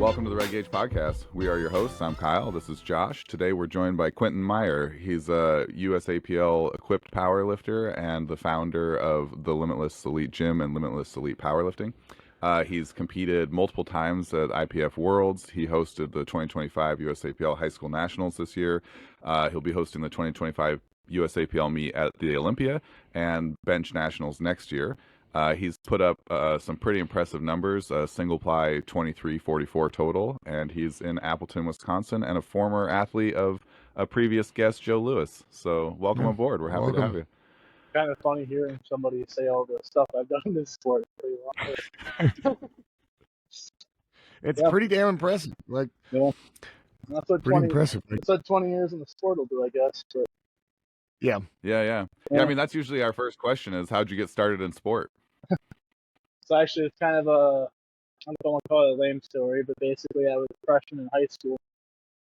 welcome to the Red Gauge Podcast. We are your hosts. I'm Kyle. This is Josh. Today we're joined by Quintin Meyer. He's a USAPL equipped powerlifter and the founder of the Limitless Elite Gym and Limitless Elite Powerlifting. He's competed multiple times at IPF Worlds. He hosted the 2025 USAPL High School Nationals this year. He'll be hosting the 2025 USAPL meet at the Olympia and Bench Nationals next year. He's put up some pretty impressive numbers, single-ply 2344 total, and he's in Appleton, Wisconsin, and a former athlete of a previous guest, Joe Lewis. So welcome aboard. We're happy to have you. Kind of funny hearing somebody say all the stuff I've done in this sport. It's pretty damn impressive. Like, that's what pretty impressive. That's what 20 years in the sport will do, I guess. But... Yeah. I mean, that's usually our first question: is how'd you get started in sport? So actually, it's kind of I don't want to call it a lame story, but basically, I was a freshman in high school,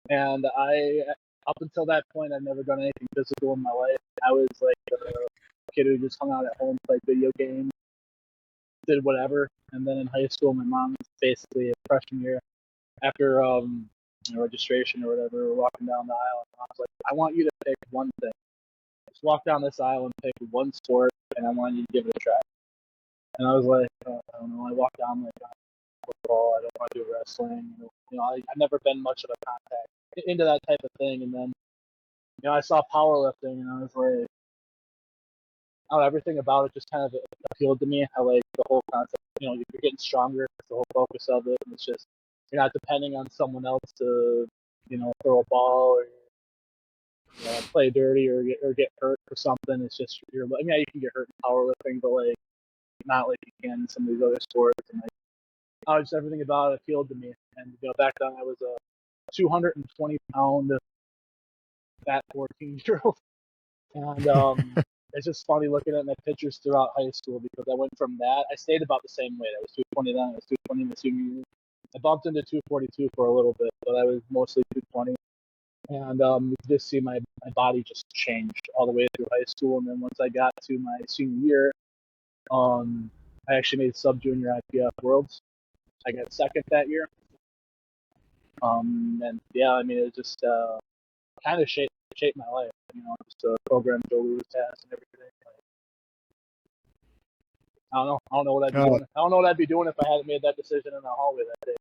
and up until that point, I'd never done anything physical in my life. I was like a kid who just hung out at home, played video games, did whatever. And then in high school, my mom basically a freshman year, after registration or whatever, we're walking down the aisle, and I was like, I want you to pick one thing. Just walk down this aisle and pick one sport, and I want you to give it a try. And I was like, I don't know. I walked down like football. I don't want to do wrestling. I've never been much of a contact into that type of thing. And then, I saw powerlifting, and I was like, everything about it just kind of appealed to me. I like the whole concept. You're getting stronger. It's the whole focus of it. And it's just you're not depending on someone else to, throw a ball or play dirty or get hurt or something. It's just you can get hurt in powerlifting, but like not like you can in some of these other sports. And like, just everything about it appealed to me. And back then I was a 220-pound fat 14-year-old, and it's just funny looking at my pictures throughout high school because I went from that. I stayed about the same weight. I was 220 then. I was 220 my senior year. I bumped into 242 for a little bit, but I was mostly 220. And you could just see my body just changed all the way through high school. And then once I got to my senior year, I actually made sub-junior IPF Worlds. I got second that year. And yeah, it was just kind of shaped my life. Just a program Joe Lewis has and everything. I don't know what I'd be doing. I don't know what I'd be doing if I hadn't made that decision in the hallway that day.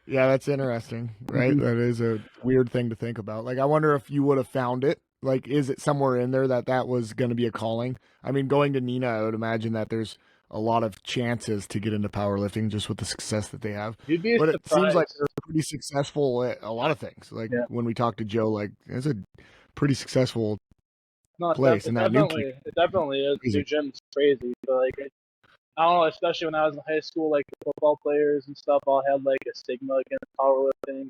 Yeah, that's interesting, right? Mm-hmm. That is a weird thing to think about. Like, I wonder if you would have found it. Like, is it somewhere in there that was going to be a calling? I mean, going to Nina, I would imagine that there's a lot of chances to get into powerlifting just with the success that they have. You'd be but surprised. It seems like they're pretty successful at a lot of things. Like when we talked to Joe, like it's a pretty successful place. It definitely is. The new gym's crazy. But like, I don't know, especially when I was in high school, like the football players and stuff all had like a stigma against powerlifting.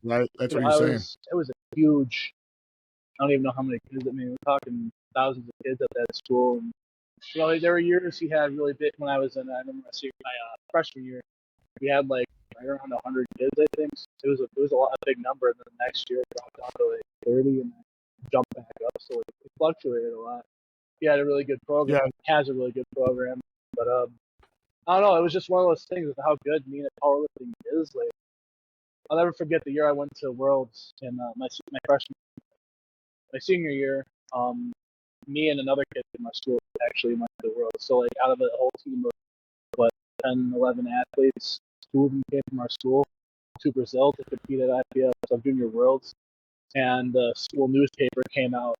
Right, that's what you're saying. It was a huge. I don't even know how many kids. We're talking thousands of kids at that school. And, there were years he had really big. When I was I remember my freshman year, we had like right around 100 kids. I think it was a big number. And then the next year it dropped down to like 30, and then jumped back up. So it fluctuated a lot. He had a really good program. Yeah. Has a really good program. But I don't know. It was just one of those things with how good Nina powerlifting is. Like, I'll never forget the year I went to Worlds in my senior year. Me and another kid in my school actually went to Worlds. So like out of a whole team of 10, 11 athletes, 2 of them came from our school to Brazil to compete at IPF Sub-Junior Worlds, and the school newspaper came out.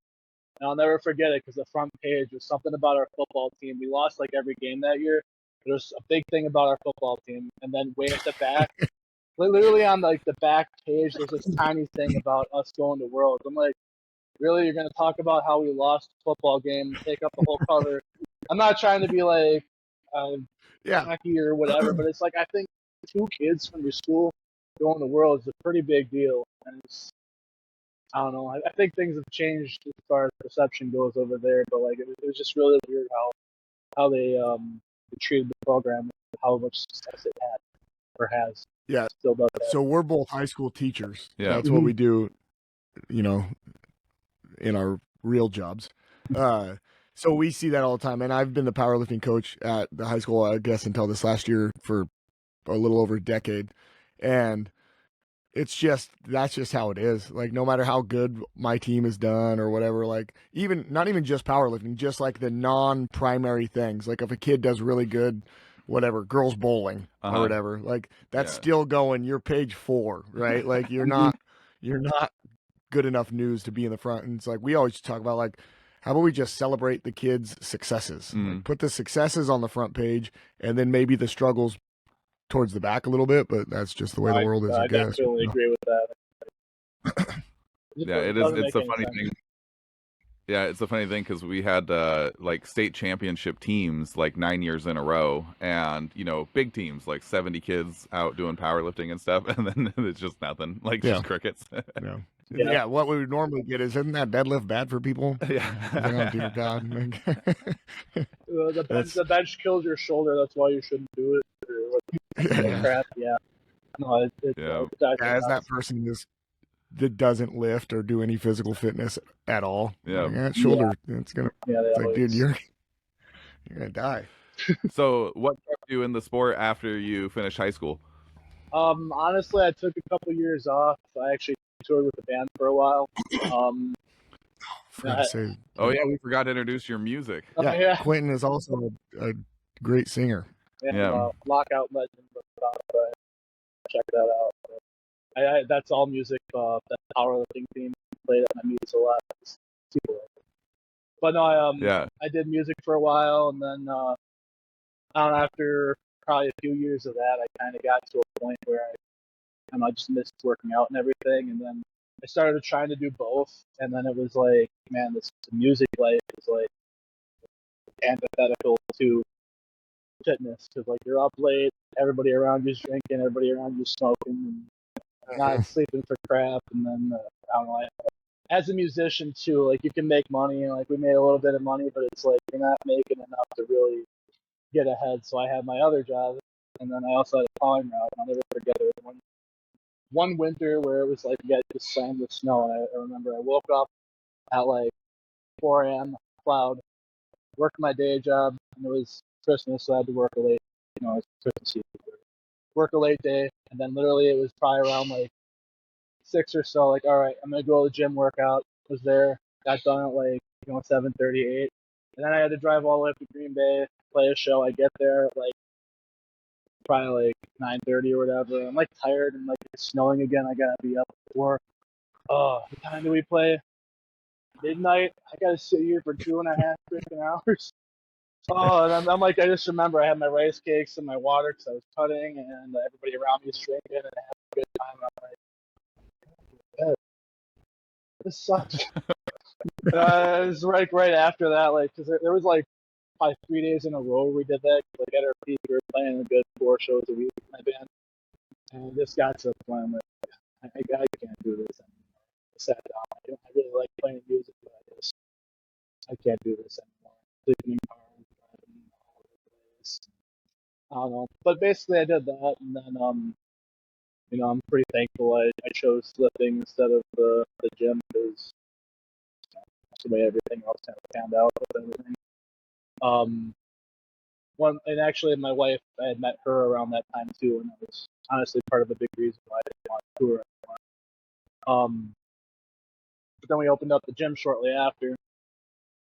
And I'll never forget it because the front page was something about our football team. We lost like every game that year. There was a big thing about our football team, and then way at the back, literally on like the back page, there's this tiny thing about us going to Worlds. I'm like, really, you're gonna talk about how we lost the football game, take up the whole cover? I'm not trying to be like tacky or whatever, but it's like I think 2 kids from your school going to Worlds is a pretty big deal, and I don't know. I think things have changed as far as perception goes over there, but like it was just really weird how they treated the program, how much success it had or has. Yeah, still does that. So we're both high school teachers. Yeah, that's what we do. In our real jobs. So we see that all the time. And I've been the powerlifting coach at the high school, I guess, until this last year for a little over a decade. And it's just that's just how it is. Like no matter how good my team is done or whatever, like even not even just powerlifting, just like the non-primary things. Like if a kid does really good, whatever, girls bowling or whatever, like that's still going. You're page 4, right? Like you're not good enough news to be in the front. And it's like we always talk about like how about we just celebrate the kids' successes? Like, put the successes on the front page, and then maybe the struggles towards the back a little bit, but that's just the way the world is, I guess. I definitely agree with that. Yeah, it is. It's a funny thing. Yeah, it's a funny thing because we had like state championship teams like 9 years in a row, and big teams like 70 kids out doing powerlifting and stuff, and then it's just nothing, like just crickets. Yeah, what we would normally get is, isn't that deadlift bad for people? Yeah. Like, oh dear God. The bench kills your shoulder. That's why you shouldn't do it. Crap. Yeah. No, as that person that doesn't lift or do any physical fitness at all. Yeah. Like, that shoulder, it's gonna. It's like, dude, you're gonna die. So, what kept you in the sport after you finished high school? Honestly, I took a couple years off. I actually toured with the band for a while. Oh yeah, we forgot to introduce your music. Yeah. Quintin is also a great singer. Lockout legend. Check that out. That's all music. That powerlifting theme played at my meets a lot. But no, I did music for a while, and then after probably a few years of that, I kind of got to a point where I just missed working out and everything, and then I started trying to do both, and then it was like, man, the music life is like antithetical to fitness, because like you're up late, everybody around you's drinking, everybody around you's smoking, and not sleeping for crap, and then I don't know. As a musician too, like you can make money, and like we made a little bit of money, but it's like you're not making enough to really get ahead. So I had my other job, and then I also had a calling route. I'll never forget it. One winter where it was like you got just slammed with snow, and I remember I woke up at like 4 a.m. cloud, worked my day job, and it was Christmas, so I had to work a late, it's Christmas Eve. Work a late day, and then literally it was probably around like 6 or so, like, all right, I'm gonna go to the gym workout. Was there, got done at like 7:38, and then I had to drive all the way up to Green Bay, play a show. I get there at like probably like 9:30 or whatever. I'm like tired, and like it's snowing again. I gotta be up at work. Oh, what time do we play? Midnight. I gotta sit here for 2.5 freaking hours. Oh, and I'm like, I just remember I had my rice cakes and my water because I was cutting, and everybody around me was drinking, and I had a good time. I'm like, this sucks. It was right after that, like, because there was like probably 3 days in a row we did that. Like at our peak, we were playing a good 4 shows a week with my band, and this got to the point I'm like, I can't do this anymore. I sat down. I really like playing music, but I can't do this anymore. Sleeping in cars, driving all over the place. I don't know, but basically I did that, and then I'm pretty thankful I chose lifting instead of the gym, because that's the way everything else kind of panned out with everything. And actually my wife, I had met her around that time too, and that was honestly part of the big reason why I didn't want to tour anymore. But then we opened up the gym shortly after,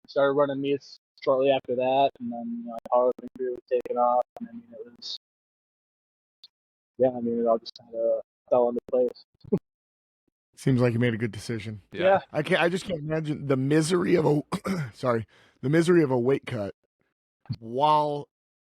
started running meets shortly after that, and then powerlifting career was taking off, and I mean it all just kind of fell into place. Seems like you made a good decision. Yeah. I just can't imagine the misery of a weight cut while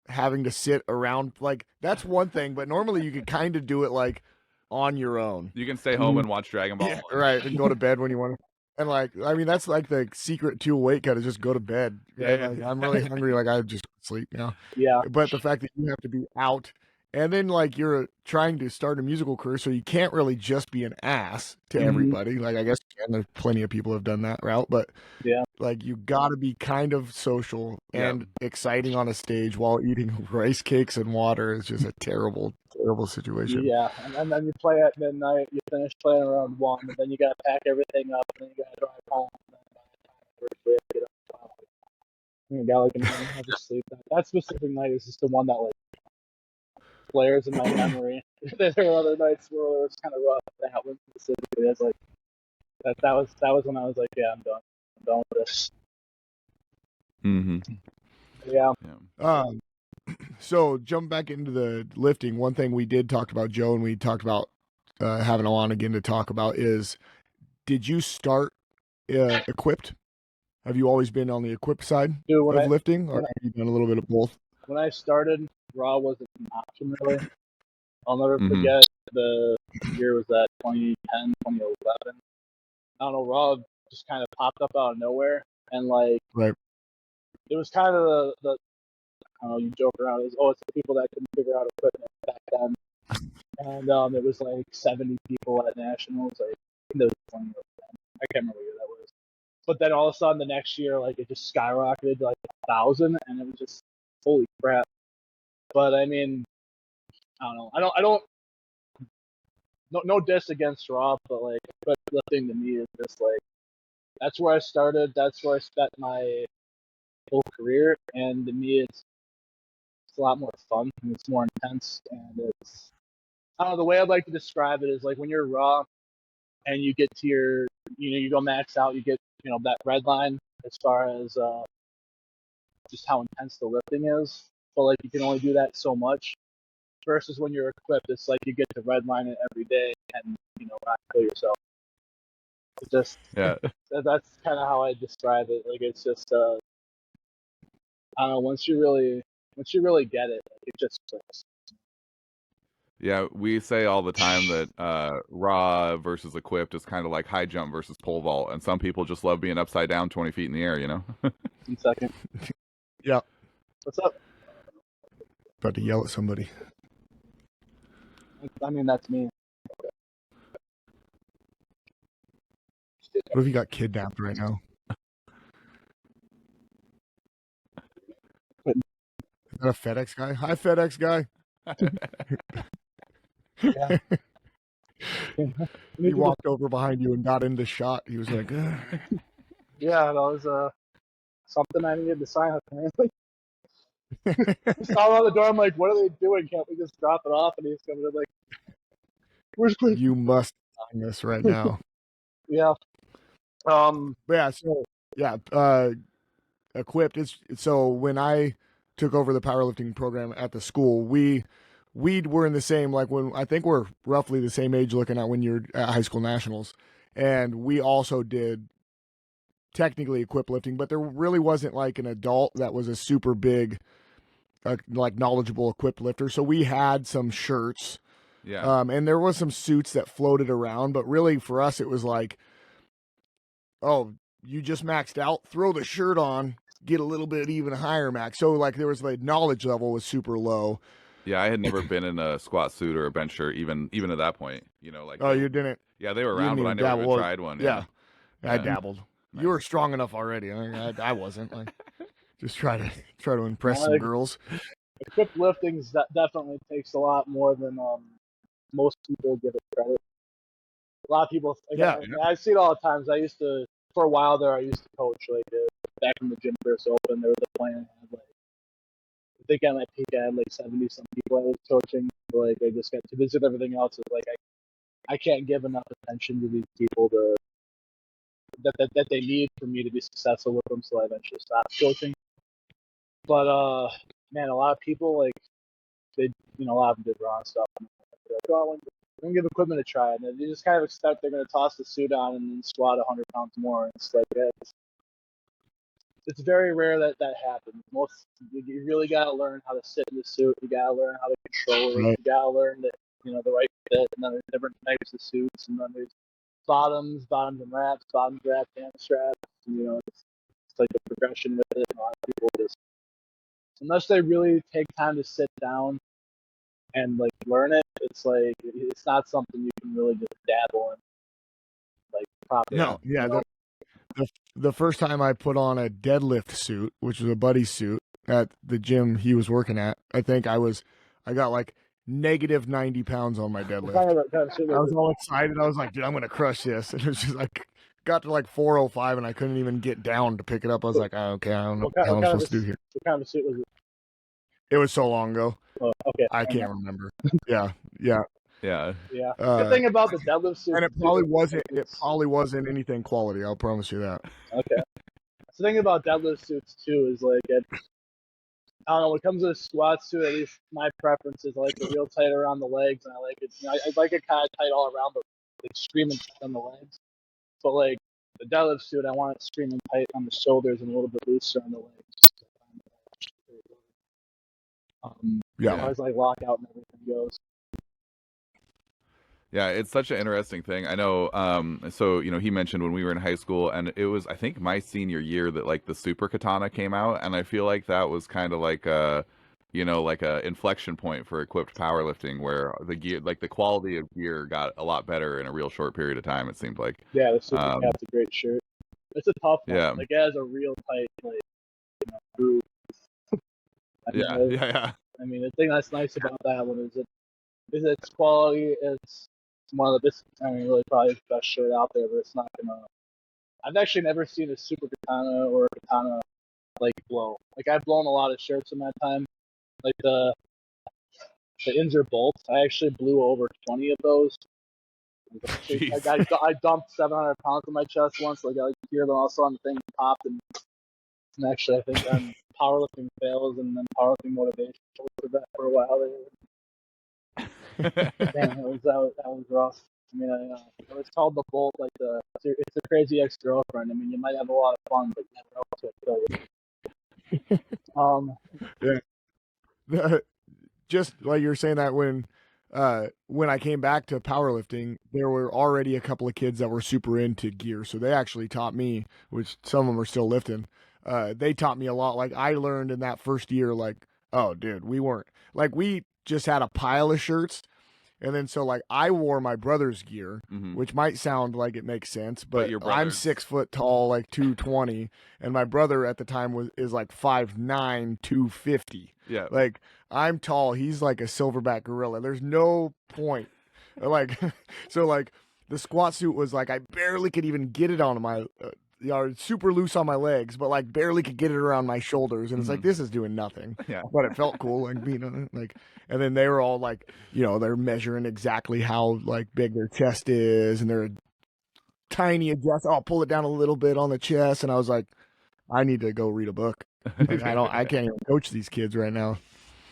having to sit around. Like that's one thing, but normally you could kind of do it like on your own. You can stay home and watch Dragon Ball. Yeah, right, and go to bed when you want to. And like, I mean, that's like the secret to a weight cut is just go to bed. Right? Yeah. Like, I'm really hungry. Like I just sleep now. Yeah. But the fact that you have to be out, and then like you're trying to start a musical career, so you can't really just be an ass to everybody. Like I guess there's plenty of people who have done that route, but yeah, like you got to be kind of social and exciting on a stage while eating rice cakes and water is just a terrible situation. Yeah, and then you play at midnight, you finish playing around 1, and then you got to pack everything up, and then you got to drive home. And then by the time the first day I get up, you got like an hour to sleep. That specific night is just the one that like flares in my memory. There were other nights where it was kind of rough. That one specifically, it's like that was when I was like, yeah, I'm done. I'm done with this. Mm-hmm. Yeah. So jump back into the lifting. One thing we did talk about, Joe, and we talked about having on again to talk about is, did you start equipped? Have you always been on the equipped side Dude, of lifting, or have you done a little bit of both? When I started, raw wasn't an option really. I'll never Mhm. forget the year was that 2010, 2011. I don't know, raw just kind of popped up out of nowhere, and like Right. it was kind of the I don't know, you joke around. It's the people that couldn't figure out equipment back then. And it was like 70 people at nationals. Like, I think that was 2010. I can't remember what year that was. But then all of a sudden the next year, like it just skyrocketed to like 1,000, and it was just holy crap. But I mean, I don't know. I don't. No diss against Rob, but like lifting to me is just like that's where I started. That's where I spent my whole career, and to me, it's a lot more fun and it's more intense, and it's I don't know, the way I'd like to describe it is like when you're raw and you get to your you go max out, you get that red line as far as just how intense the lifting is, but like you can only do that so much. Versus when you're equipped, it's like you get to red line it every day and not kill yourself. It's just Yeah. that's kind of how I describe it. Like it's just I don't know. Once you really get it, like, it just clicks. Yeah, we say all the time that raw versus equipped is kind of like high jump versus pole vault, and some people just love being upside down 20 feet in the air, 1 second. Yeah. What's up? About to yell at somebody. I mean, that's me. What if you got kidnapped right now? Is that a FedEx guy? Hi, FedEx guy. Yeah. He walked over behind you and got into shot. He was like, "Ugh." Yeah, that was something I needed to sign apparently. I saw him on the door. I'm like, what are they doing? Can't we just drop it off? And he's coming in like, where's Quintin? You must sign this right now. Yeah. But yeah, so yeah, equipped. So when I took over the powerlifting program at the school, we were in the same, like, when I think we're roughly the same age looking at when you're at high school nationals, and we also did technically equip lifting, but there really wasn't like an adult that was a super big like knowledgeable equipped lifter. So we had some shirts, Yeah. and there was some suits that floated around, but really for us it was like, oh, you just maxed out, throw the shirt on, get a little bit even higher max. So like there was, the knowledge level was super low. Yeah, I had never been in a squat suit or a bench shirt, even at that point. Like Oh, you didn't? yeah, they were You around, didn't but I even never dabble. even tried one. Yeah. I Yeah. dabbled. Nice. You were strong enough already. I wasn't. Like, just try to impress some girls. Equipped lifting definitely takes a lot more than most people give it credit. A lot of people, Yeah. I see it all the times. I used to, for a while there, I used to coach like back when the gym first opened. There was a plan. I think at my peak, I had like 70 some people I was coaching. Like I just got to visit everything else. It's like I can't give enough attention to these people that they need for me to be successful with them. So I eventually stopped coaching. But man, a lot of people like they, a lot of them did raw stuff. And they're like, oh, I'm gonna give equipment a try, and then they just kind of expect they're gonna toss the suit on and then squat 100 pounds more. And it's like, yeah, it's very rare that happens. You really gotta learn how to sit in the suit. You gotta learn how to control it. Right. You gotta learn that the right fit. And then there's different types of suits, and then there's bottoms and wraps, bottoms, wraps, hand straps. And, it's like a progression with it. And a lot of people just, unless they really take time to sit down and like learn it, it's like it's not something you can really just dabble in like properly. No, yeah. The first time I put on a deadlift suit, which was a buddy's suit at the gym he was working at, I think I got like negative 90 pounds on my deadlift. I was all excited. I was like, dude, I'm gonna crush this. And it was just like, got to like 405 and I couldn't even get down to pick it up. I was like, oh, okay, I don't know what the hell I'm supposed to do here. What kind of suit was it? It was so long ago. Oh, okay. I can't remember. Yeah. Yeah. Yeah. Yeah. The thing about the deadlift suit, and it probably wasn't anything quality. I'll promise you that. Okay. The thing about deadlift suits too is like I don't know. When it comes to the squat suit, at least my preference is I like it real tight around the legs, and I like it. I like it kind of tight all around, but like screaming tight on the legs. But like the deadlift suit, I want it screaming tight on the shoulders and a little bit looser on the legs. Yeah. As far as like lockout and everything goes. Yeah, it's such an interesting thing. I know, so, he mentioned when we were in high school, and it was, I think, my senior year that, like, the Super Katana came out, and I feel like that was kind of like like a inflection point for equipped powerlifting, where the gear, like, the quality of gear got a lot better in a real short period of time, it seemed like. Yeah, the Super Cat's a great shirt. It's a tough one. Yeah. Like, it has a real tight, like, groove. Yeah. I mean, the thing that's nice about that one is its quality. It's one of the best. I mean, really probably the best shirt out there, but it's not gonna. I've actually never seen a Super Katana or a Katana like blow. Like I've blown a lot of shirts in my time. Like the Inzer bolts, I actually blew over 20 of those. Like, I dumped 700 pounds on my chest once. Like I hear them all of a sudden the thing popped, and actually I think then powerlifting fails, and then powerlifting motivation for a while there. Damn, that was rough. I mean, it was called the Bolt. Like it's a crazy ex-girlfriend. I mean, you might have a lot of fun, but you never know what to kill you. Yeah. Just like you're saying that when I came back to powerlifting, there were already a couple of kids that were super into gear, so they actually taught me, which some of them are still lifting. They taught me a lot. Like I learned in that first year, like, oh, dude, we just had a pile of shirts. And then so like I wore my brother's gear, which might sound like it makes sense, but I'm 6 foot tall, like 220, and my brother at the time is like 5'9", 250. Yeah. Like I'm tall, he's like a silverback gorilla. There's no point. Like so like the squat suit was like I barely could even get it on my super loose on my legs, but like barely could get it around my shoulders, and it's like this is doing nothing. Yeah. But it felt cool, like and then they were all like, they're measuring exactly how like big their chest is, and they're tiny adjust. I'll pull it down a little bit on the chest, and I was like, I need to go read a book. Like, I can't even coach these kids right now.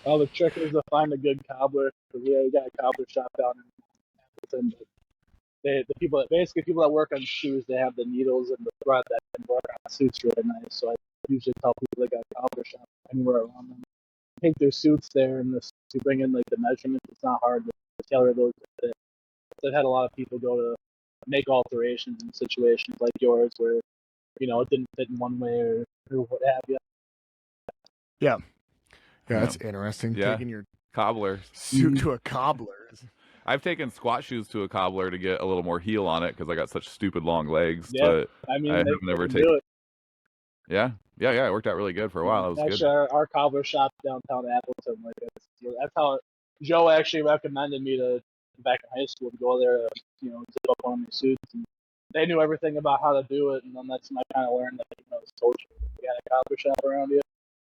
Well, the trick is to find a good cobbler. We got a cobbler shop down in Appleton. The people that work on shoes, they have the needles and the thread that can work on suits really nice. So I usually tell people they got a cobbler shop anywhere around them. Take their suits there, and to bring in like the measurements. It's not hard to tailor those. I've had a lot of people go to make alterations in situations like yours where it didn't fit in one way or what have you. Yeah, that's interesting. Yeah. Taking your cobbler suit to a cobbler. I've taken squat shoes to a cobbler to get a little more heel on it because I got such stupid long legs. Yeah, but I have never taken it. Yeah, it worked out really good for a while. It was actually, good. Our cobbler shop downtown Appleton, like that's how Joe actually recommended me to back in high school to go there to zip up one of my suits, and they knew everything about how to do it, and then that's when I kind of learned that it's social. We had a cobbler shop around you.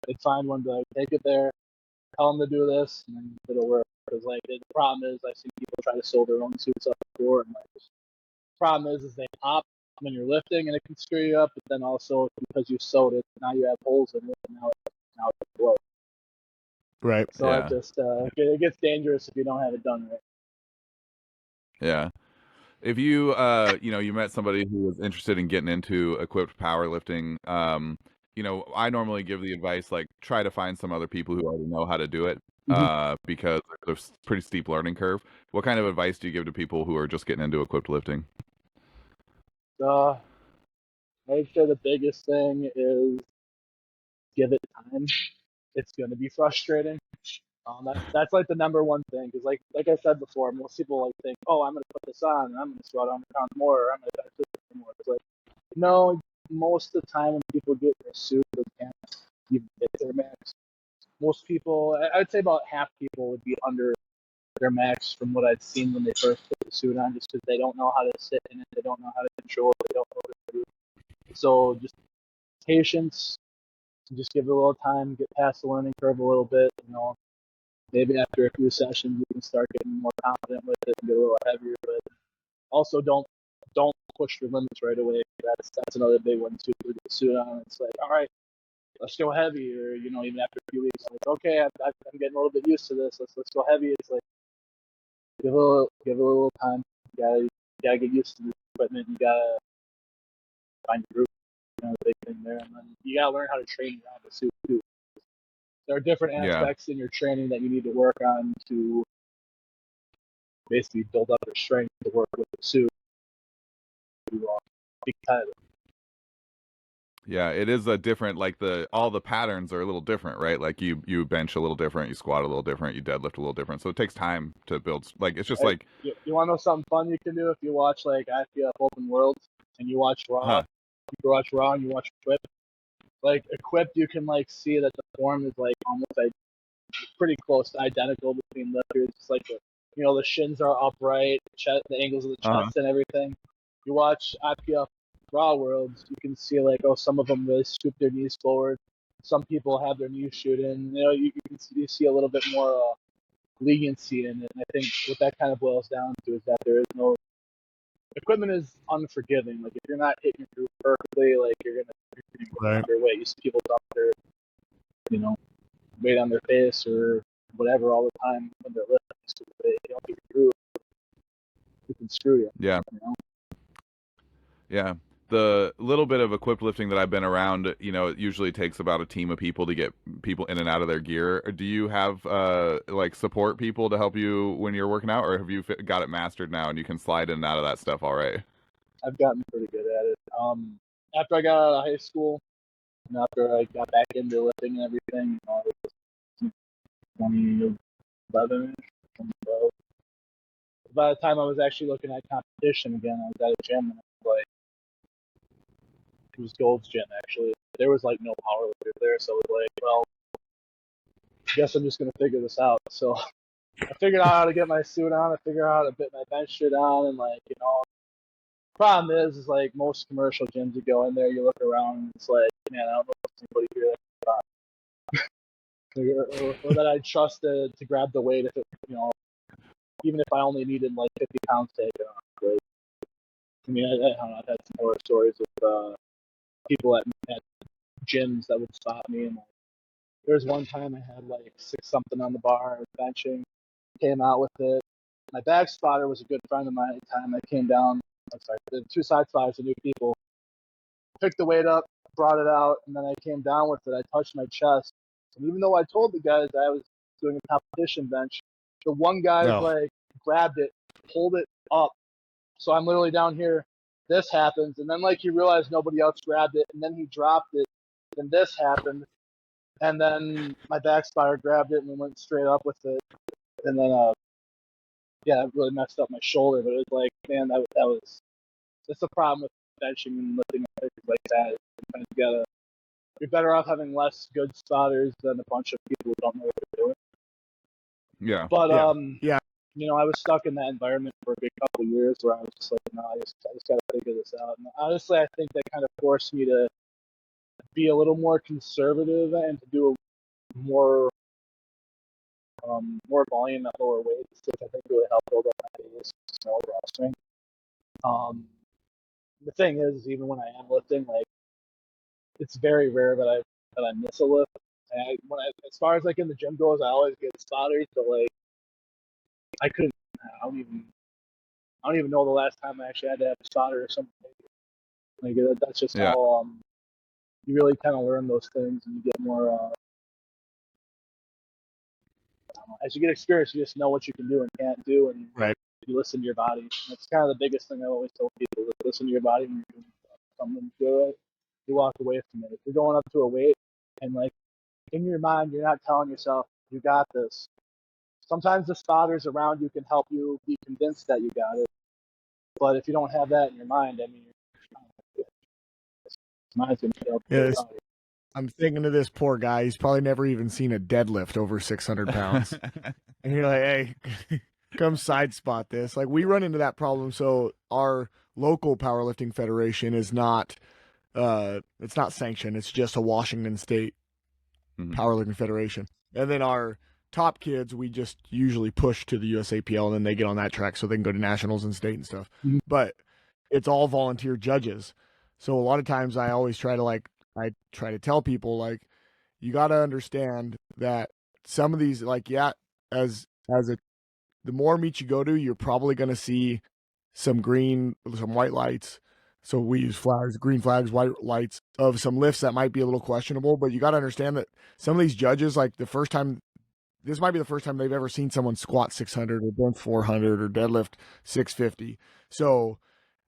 They'd find one to like, take it there, tell them to do this, and then it'll work. Because like the problem is, I've seen people try to sew their own suits up before, and like the problem is they pop when you're lifting, and it can screw you up. But then also because you sewed it, now you have holes in it, and now it blows. Right. So it gets dangerous if you don't have it done right. Yeah. If you you met somebody who was interested in getting into equipped powerlifting, I normally give the advice like try to find some other people who already know how to do it, because there's a pretty steep learning curve. What kind of advice do you give to people who are just getting into equipped lifting? I'd say the biggest thing is give it time. It's going to be frustrating. That's like the number one thing, because like I said before, most people like think, oh, I'm going to put this on and I'm going to squat 100 pounds more, or I'm going to do this more. It's like, no, most of the time when people get their suit, they can't even get their max. Most people, I'd say about half people would be under their max from what I'd seen when they first put the suit on, just because they don't know how to sit in it, they don't know how to control it, they don't know what to do. So just patience, Just give it a little time, get past the learning curve a little bit. Maybe after a few sessions, you can start getting more confident with it and get a little heavier. But also, don't push your limits right away. That's another big one too. With the suit on, it's like, all right, let's go heavy, or even after a few weeks, it's okay. I'm getting a little bit used to this. Let's go heavy. It's like give it a little time. You gotta get used to the equipment. You gotta find your group. The big thing there, and then you gotta learn how to train around the suit too. There are different aspects in your training that you need to work on to basically build up your strength to work with the suit to be competitive. Yeah, it is a different, like all the patterns are a little different, right? Like you bench a little different, you squat a little different, you deadlift a little different. So it takes time to build. Like it's just like you want to know something fun you can do if you watch like IPF Open Worlds and you watch Raw, you watch Raw and you watch Equipped. Like Equipped, you can like see that the form is like almost like pretty close to identical between lifters. It's like the shins are upright, the angles of the chest and everything. You watch IPF Raw Worlds, you can see like some of them really scoop their knees forward. Some people have their knees shooting. You see a little bit more leniency in it. And I think what that kind of boils down to is that there is no equipment is unforgiving. Like if you're not hitting your groove perfectly, like you're gonna underweight. You see people dump their weight on their face or whatever all the time when they're lifting. So they don't get your groove, you can screw you. Yeah. Yeah. The little bit of equipped lifting that I've been around, it usually takes about a team of people to get people in and out of their gear. Do you have like support people to help you when you're working out, or have you got it mastered now and you can slide in and out of that stuff all right? I've gotten pretty good at it. After I got out of high school and after I got back into lifting and everything, it was 2011-ish, 2012. By the time I was actually looking at competition again, I was at a gym and I was like, it was Gold's Gym actually. There was like no powerlifter there, so I was like, well, I guess I'm just gonna figure this out. So I figured out how to get my suit on. I figured out how to fit my bench shit on, and problem is like most commercial gyms, you go in there, you look around, and it's like, man, I don't know if there's anybody here or that I'd trust to grab the weight if it, even if I only needed like 50 pounds taken off. Like, I mean, I've had some horror stories with people at gyms that would stop me, and there was one time I had like 6 something on the bar, I was benching, came out with it. My back spotter was a good friend of mine at the time. I came down, the 2 side spotters are new people, picked the weight up, brought it out, and then I came down with it. I touched my chest, and even though I told the guys I was doing a competition bench, the one guy like grabbed it, pulled it up, so I'm literally down here. This happens, and then like he realized nobody else grabbed it, and then he dropped it, and this happened, and then my back spotter grabbed it and we went straight up with it, and then it really messed up my shoulder. But it was like, man, that was that's the problem with benching and lifting and things like that. You're better off having less good spotters than a bunch of people who don't know what they're doing. Yeah. But I was stuck in that environment for a good couple of years where I was just like, no, I just gotta figure this out. And honestly, I think that kind of forced me to be a little more conservative and to do more volume at lower weights, which I think really helped build up my base and overall strength. The thing is, even when I am lifting, like it's very rare that I miss a lift. And as far as like in the gym goes, I always get spotters, but like I don't even know the last time I actually had to have a spotter or something. Like that's just how you really kind of learn those things and you get more. As you get experience, you just know what you can do and can't do, and you listen to your body. And that's kind of the biggest thing I always tell people: listen to your body when you're doing something good. You walk away from it. If you're going up to a weight and like in your mind, you're not telling yourself you got this. Sometimes the spotters around you can help you be convinced that you got it. But if you don't have that in your mind, I mean, mine's gonna help. Yes. I'm thinking of this poor guy. He's probably never even seen a deadlift over 600 pounds. And you're like, hey, come side spot this. Like we run into that problem. So our local powerlifting federation is not It's not sanctioned. It's just a Washington State Powerlifting Federation. And then our top kids, we just usually push to the USAPL, and then they get on that track so they can go to nationals and state and stuff. Mhm. But it's all volunteer judges. So a lot of times I always try to tell people, like, you got to understand that some of these, like, as the more meets you go to, you're probably going to see some white lights. So we use flags, green flags, white lights of some lifts that might be a little questionable. But you got to understand that some of these judges, like, this might be the first time they've ever seen someone squat 600 or bench 400 or deadlift 650. So,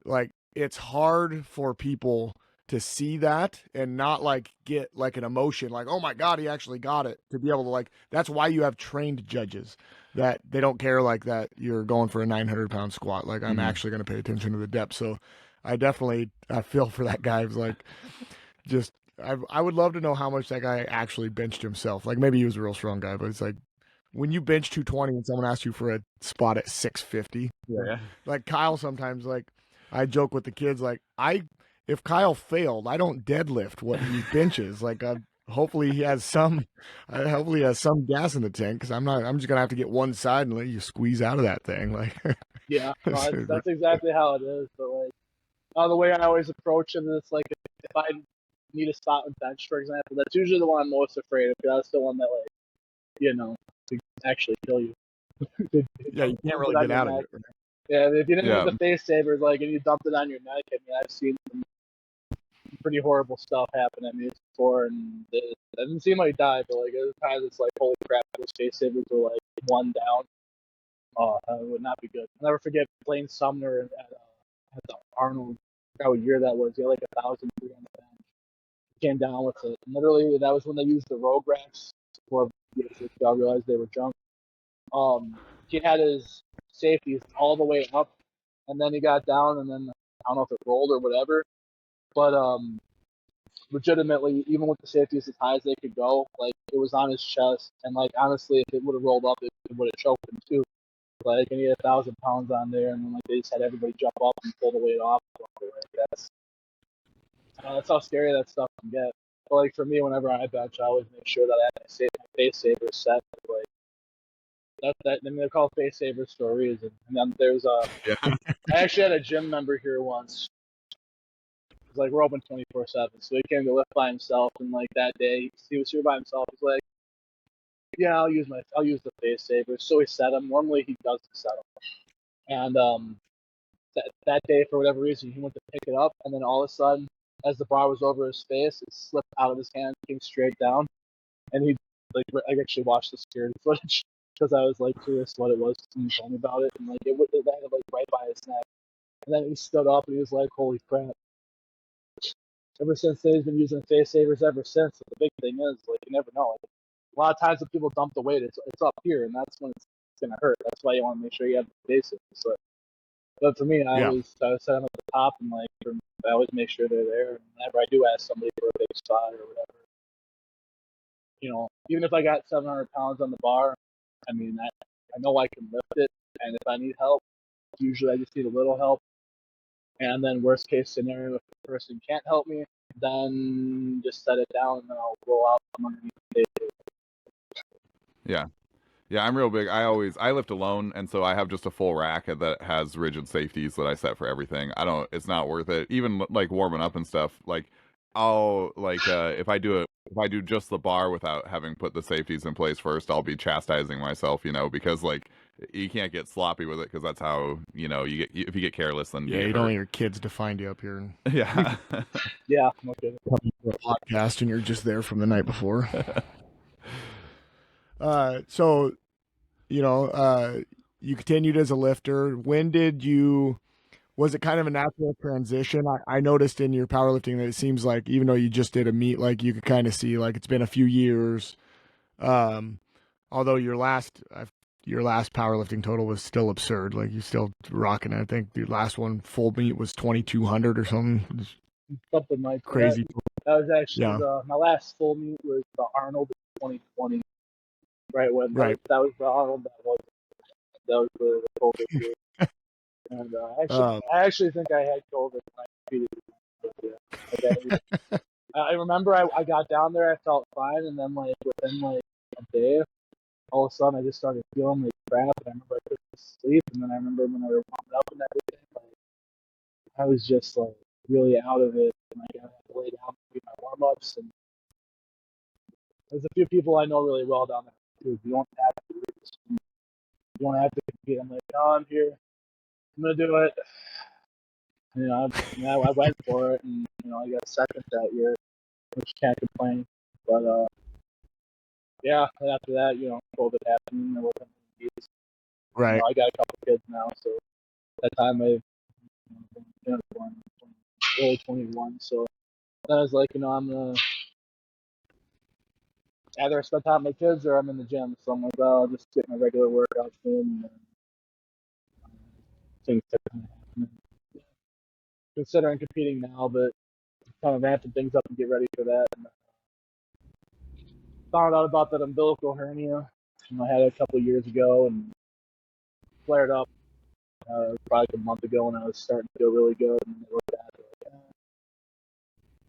like, it's hard for people to see that and not, like, get like an emotion like, oh my God, he actually got it, to be able to, like, that's why you have trained judges, that they don't care like that you're going for a 900-pound squat. Like, I'm actually going to pay attention to the depth. So I feel for that guy who's like, just, I would love to know how much that guy actually benched himself. Like, maybe he was a real strong guy, but it's like, when you bench 220 and someone asks you for a spot at 650, like Kyle sometimes, like, I joke with the kids, like, if Kyle failed, I don't deadlift what he benches. Like, hopefully he has some gas in the tank, because I'm just gonna have to get one side and let you squeeze out of that thing. Like, Yeah, no, that's exactly how it is. But like, the way I always approach it is like, if I need a spot in bench, for example, that's usually the one I'm most afraid of, because that's the one that, like, could actually kill you. Yeah, you can't really get out of it. Yeah, if you didn't use the face savers, like, and you dumped it on your neck, I mean, I've seen some pretty horrible stuff happen at me before, and it didn't seem like he died, but like, it was kind of just like, holy crap, those face savers were like one down. It would not be good. I'll never forget playing Sumner at the Arnold. I forgot what year that was. He had like 1,003 on the bench. Came down with it. And literally, that was when they used the rogue racks. Before y'all realized they were junk. He had his safeties all the way up, and then he got down, and then I don't know if it rolled or whatever, but legitimately, even with the safeties as high as they could go, like, it was on his chest, and like, honestly, if it would have rolled up, it would have choked him too. Like, and he had 1,000 pounds on there, and then like, they just had everybody jump up and pull the weight off. Like, that's how scary that stuff can get. But like, for me, whenever I bench, I always make sure that I have my face savers set. Like, I mean, they're called face savers for a reason. And then there's I actually had a gym member here once. It's like, we're open 24/7, so he came to lift by himself, and like, that day he was here by himself. He's like, yeah, I'll use the face savers. So he set them. Normally he doesn't set them, and that day, for whatever reason, he went to pick it up, and then all of a sudden, as the bar was over his face, it slipped out of his hand, came straight down, and he, like, I actually watched the security footage because I was like curious what it was, and he told me about it, and like, it landed like right by his neck, and then he stood up and he was like, "Holy crap!" Ever since then, he's been using face savers ever since. So the big thing is, like, you never know. Like, a lot of times when people dump the weight, it's up here, and that's when it's gonna hurt. That's why you want to make sure you have the face savers. But for me, I always set them at the top, and like, I always make sure they're there. And whenever I do ask somebody for a big spot or whatever, even if I got 700 pounds on the bar, I mean, I know I can lift it, and if I need help, usually I just need a little help. And then worst case scenario, if the person can't help me, then just set it down, and then I'll roll out from underneath the table. Yeah, I'm real big. I lift alone, and so I have just a full rack that has rigid safeties that I set for everything. It's not worth it. Even like warming up and stuff. Like, I'll like if I do just the bar without having put the safeties in place first, I'll be chastising myself, because like, you can't get sloppy with it, because that's how if you get careless, then you don't want your kids to find you up here. And yeah, yeah, okay. Come to a podcast and you're just there from the night before. So, you continued as a lifter. Was it kind of a natural transition? I noticed in your powerlifting that it seems like, even though you just did a meet, like, you could kind of see, like, it's been a few years. Although your last powerlifting total was still absurd. Like, you're still rocking it. I think the last one full meet was 2,200 or something. Something like crazy. That was actually my last full meet was the Arnold 2020. Right when that was the Arnold that was the COVID year. And I actually think I had COVID when I competed. I remember I got down there, I felt fine, and then like within like a day, all of a sudden I just started feeling like crap, and I remember I couldn't sleep, and then I remember when I was warming up and everything, like I was just like really out of it, and like I had to lay down to do my warm ups, and there's a few people I know really well down there too. You don't have to do this. You don't have to compete. I'm like, no, I'm here. I'm gonna do it. You know, I went for it, and you know, I got second that year, which can't complain. But yeah, and after that, you know, COVID happened, and there wasn't any beats. Right. You know, I got a couple kids now, so that time I was early 21. So then I was like, you know, I'm gonna either spend time with my kids or I'm in the gym. So I'm like, well, I'll just get my regular workouts in, and things that kind of happen. Considering competing now, but kind of ramping things up and get ready for that. And found out about that umbilical hernia I had it a couple of years ago and flared up probably like a month ago, and I was starting to feel really good. And they looked at it like,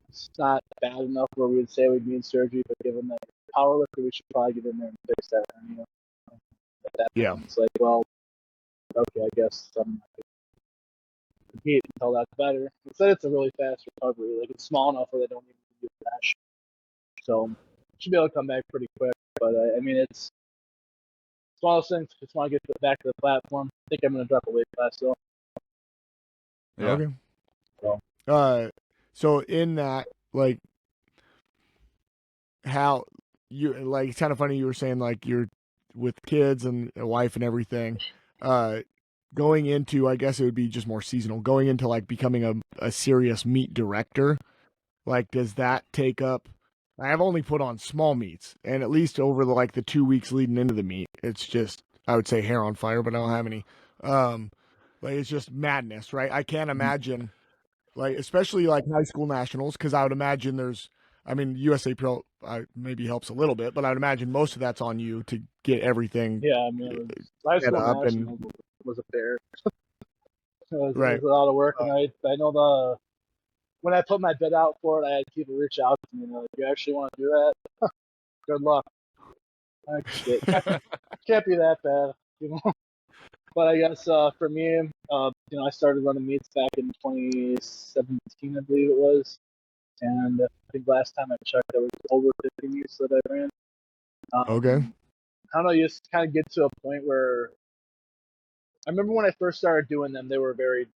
it's not bad enough where we would say we'd need surgery, but given that power lifter, we should probably get in there and fix that hernia. At that point, it's like, well, okay, I guess I'm not going to compete until that's better. It said it's a really fast recovery. Like, it's small enough where they don't even do mesh. So, should be able to come back pretty quick. But, I mean, it's one of those things. Just want to get back to the platform. I think I'm going to drop a weight class, though. Yeah. Okay. So in that, like, how you, like, it's kind of funny you were saying, like, you're with kids and a wife and everything, going into, I guess it would be just more seasonal, going into, like, becoming a serious meet director, like, does that take up, I've only put on small meets, and at least over the 2 weeks leading into the meet, it's just, I would say hair on fire, but I don't have any. Like, it's just madness, right? I can't imagine, like, especially like high school nationals, because I would imagine USA Pro maybe helps a little bit, but I would imagine most of that's on you to get everything. Yeah, I mean, high school nationals was a bear. It was a lot of work, and I know when I put my bid out for it, I had people reach out to me and they're like, "You actually want to do that? Good luck." Can't be that bad, you know. But I guess for me, you know, I started running meets back in 2017, I believe it was, and I think last time I checked, there was over 50 meets that I ran. Okay. I don't know. You just kind of get to a point where I remember when I first started doing them, they were very,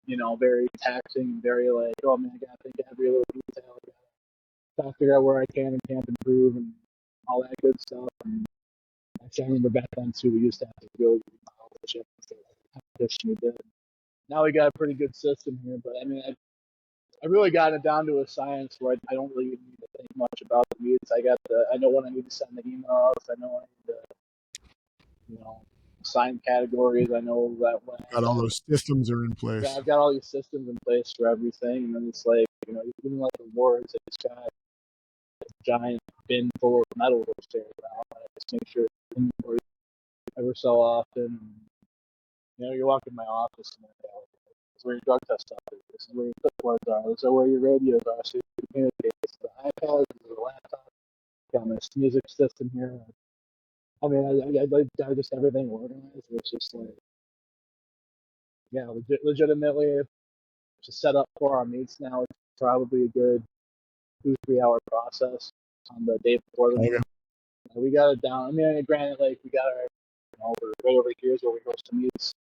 you know, very taxing, very like, oh man, I gotta think every little detail. I gotta figure out where I can and can't improve and all that good stuff. And I remember back then too, we used to have to really polish it instead of competition we did. Now we got a pretty good system here, but I mean, I really got it down to a science where I don't really need to think much about the meets. I know when I need to send the emails. I know I need to, you know, assign categories. I know that when got all those systems are in place. Yeah, I've got all these systems in place for everything, and then it's like, you know, even like awards, it's got a giant bin full of medals there now. I just make sure every so often. You know, you walk in my office and this is where your drug test stuff is. This is where your clipboards are. This is where your radios are. So you can communicate. This is the iPad. This is the laptop. Got my music system here. I mean, I just everything organized. It's just like, yeah, legitimately, to set up for our meets now, it's probably a good 2-3 hour process on the day before the meet. We got it down. I mean, granted, like we got our, you know, right over here is where we host the meets,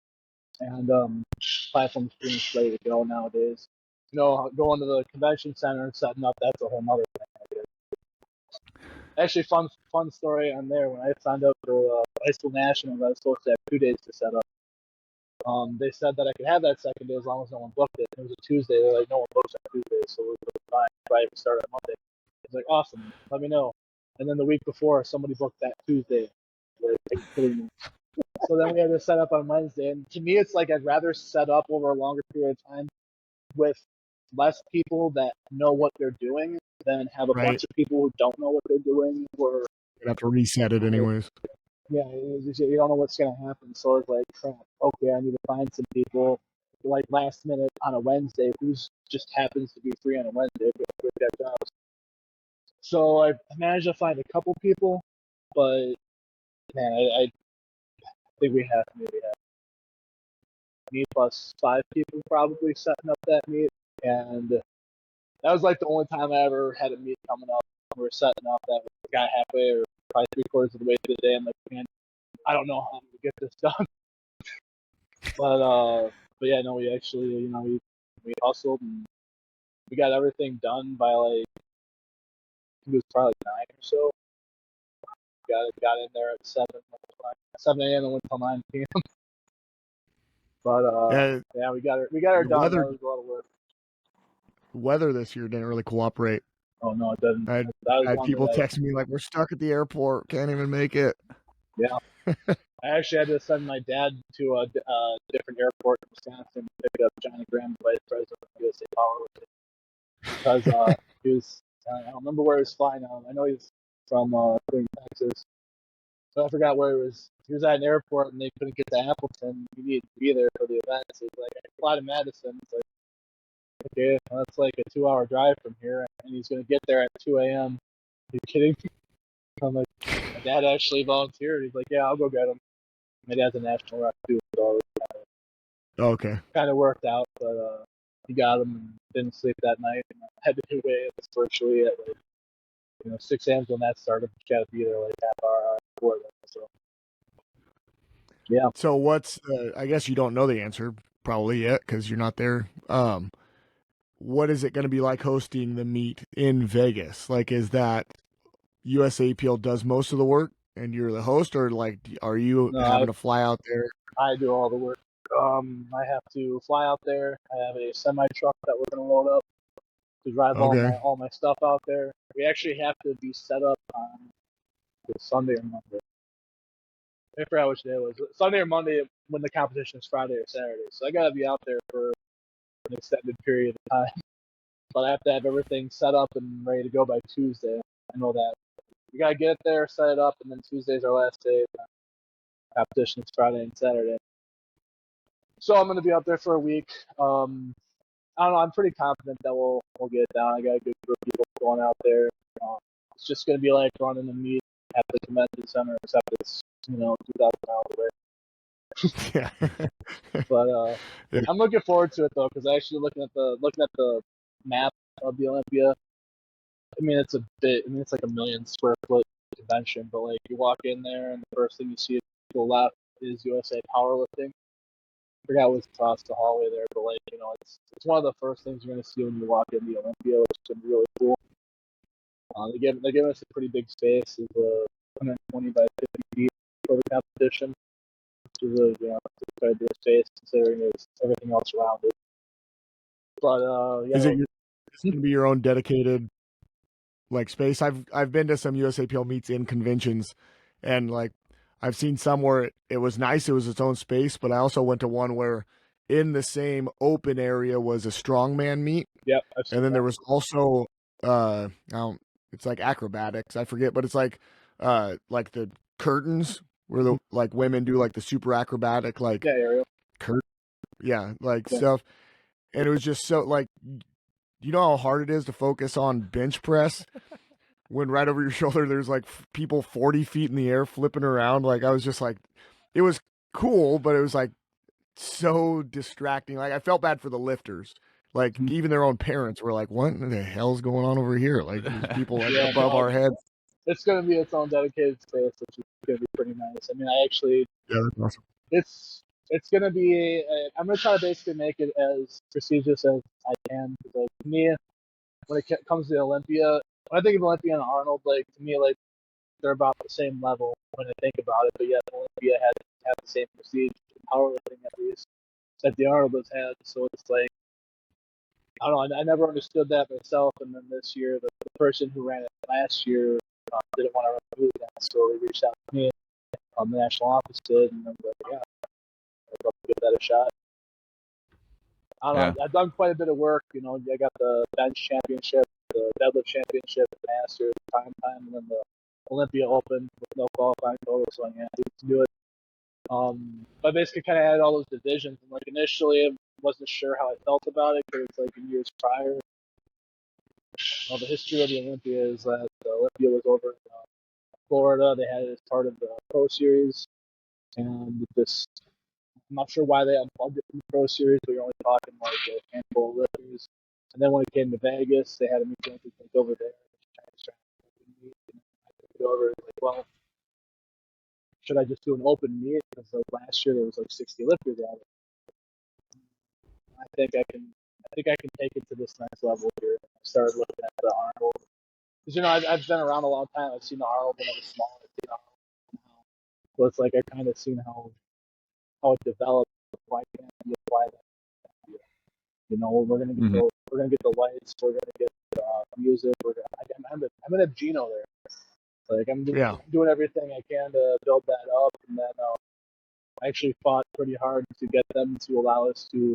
and platform's pretty much ready to go nowadays. You know, going to the convention center and setting up, that's a whole nother thing. Actually, fun story on there. When I signed up for high school nationals, I was supposed to have 2 days to set up. They said that I could have that second day as long as no one booked it. It was a Tuesday. They're like, no one books on Tuesday, so we're fine. Probably start on Monday. It's like, awesome. Let me know. And then the week before, somebody booked that Tuesday. Like, so then we had to set up on Wednesday. And to me, it's like I'd rather set up over a longer period of time with less people that know what they're doing than have a bunch of people who don't know what they're doing. Or you have to reset it anyways. Yeah, you don't know what's going to happen. So it's like, crap, okay, I need to find some people like last minute on a Wednesday, who's just happens to be free on a Wednesday with their jobs. So I managed to find a couple people, but man, I think we have maybe have me plus 5 people probably setting up that meet, and that was like the only time I ever had a meet coming up. We were setting up that we got halfway or probably 3/4 of the way through the day. I'm like, man, I don't know how I'm gonna get this done. But yeah, no, we actually, we hustled and we got everything done by like it was probably 9 or so. Got in there at 7 a.m. and went till 9 p.m. But yeah, we got her done. Weather, That was a lot of work. weather this year didn't really cooperate. Oh no, it didn't. I had people texting me like, "We're stuck at the airport, can't even make it." Yeah. I actually had to send my dad to a different airport in Wisconsin to pick up Johnny Graham, the vice president of USA Powerlifting, because he was, I don't remember where he was flying out. I know he's from Queen, Texas, so I forgot where he was. He was at an airport and they couldn't get to Appleton. He needed to be there for the event. So he's like, I can fly to Madison. It's like, okay, well, that's like a 2-hour drive from here, and he's going to get there at 2 a.m. Are you kidding me? I'm like, my dad actually volunteered. He's like, yeah, I'll go get him. My dad's a national rep too, so Okay. kind of worked out. But he got him and didn't sleep that night. And I had to do weigh-ins virtually at like 6 a.m. when that started. You got to be there like half hour before that. So yeah. So what's I guess you don't know the answer probably yet because you're not there. What is it going to be like hosting the meet in Vegas? Like, is that USAPL does most of the work and you're the host, or like, are you having to fly out there? I do all the work. I have to fly out there. I have a semi truck that we're going to load up to drive all my stuff out there. We actually have to be set up on Sunday or Monday. I forgot which day it was. Sunday or Monday when the competition is Friday or Saturday. So I got to be out there for an extended period of time. But I have to have everything set up and ready to go by Tuesday. I know that. We got to get it there, set it up, and then Tuesday's our last day. Competition is Friday and Saturday. So I'm going to be out there for a week. I don't know. I'm pretty confident that we'll get it down. I got a good group of people going out there. It's just going to be like running a meet at the convention center, except it's 2,000 miles away. Yeah. But Yeah. I'm looking forward to it though, because actually looking at the map of the Olympia, I mean it's a bit. I mean it's like 1 million square foot convention, but like you walk in there and the first thing you see to the left is USA Powerlifting. I forgot what's across the hallway there, but like it's one of the first things you're gonna see when you walk in the Olympia, which is gonna be really cool. They give us a pretty big space. It's 120 by 50 feet for the competition, which is quite a bit of space considering there's everything else around it. But yeah, Is it going to be your own dedicated like space? I've been to some USAPL meets in conventions, and like I've seen some where it was nice, it was its own space, but I also went to one where in the same open area was a strongman meet. Yep. And then there was also it's like acrobatics, I forget, but it's like the curtains where the like women do like the super acrobatic like aerial. Stuff. And it was just so like, you know how hard it is to focus on bench press when right over your shoulder there's like people 40 feet in the air flipping around. Like I was just like, it was cool, but it was like so distracting. Like I felt bad for the lifters. Like even their own parents were like, "What the hell's going on over here?" Like these people like above our heads. It's going to be its own dedicated space, which is going to be pretty nice. I mean, I actually that's awesome. It's going to be. I'm going to try to basically make it as prestigious as I can. Because like, to me, when it comes to Olympia, when I think of Olympia and Arnold, like to me, like they're about the same level when I think about it. But yet, Olympia has the same prestige in powerlifting at least that the Arnold has had. So it's like. I don't know. I never understood that myself, and then this year, the person who ran it last year didn't want to run it again, so they reached out to me. The national office did, and I'm like, yeah, I'd love to give that a shot. I don't know. I've done quite a bit of work. I got the bench championship, the deadlift championship, the Masters, time, and then the Olympia Open with no qualifying total, so I'm happy to do it. I basically kind of had all those divisions, and like initially wasn't sure how I felt about it because it's like in years prior. Well, the history of the Olympia is that the Olympia was over in Florida. They had it as part of the Pro Series, and this I'm not sure why they unplugged it from the Pro Series, but you're only talking like a handful of lifters. And then when it came to Vegas, they had a meet take over there. I took it over. Like, well, should I just do an open meet? Because like last year there was like 60 lifters at it. I think I can. I think I can take it to this next level here. I started looking at the Arnold. Because I've been around a long time. I've seen the Arnold when I was small. I've seen Arnold now. So it's like I kind of seen how it developed. Why can't I apply that? We're gonna get the lights. We're gonna get music. I'm gonna have Gino there. Like I'm doing everything I can to build that up, and then I actually fought pretty hard to get them to allow us to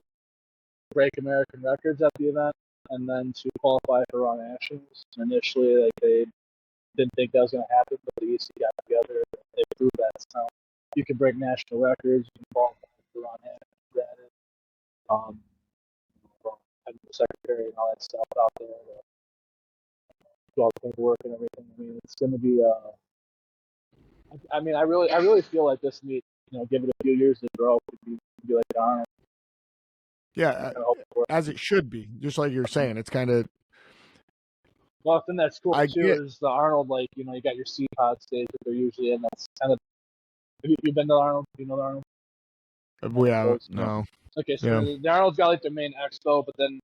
break American records at the event, and then to qualify for Raw Nationals. Initially, like they didn't think that was gonna happen, but the EC got together. And they proved that. So you can break national records. You can qualify for Raw Nationals. Having the secretary and all that stuff out there to do all the paperwork and everything. I mean, it's going to be. I really feel like this meet, give it a few years to grow, could be like Arnold. Yeah, as it should be. Just like you're saying, it's kind of. Well, I think that's cool too. Is the Arnold you got your C pod stage that they're usually in. That's kind of. Have you been to the Arnold? Do you know the Arnold? No. Okay, so the Arnold's got like their main expo, but then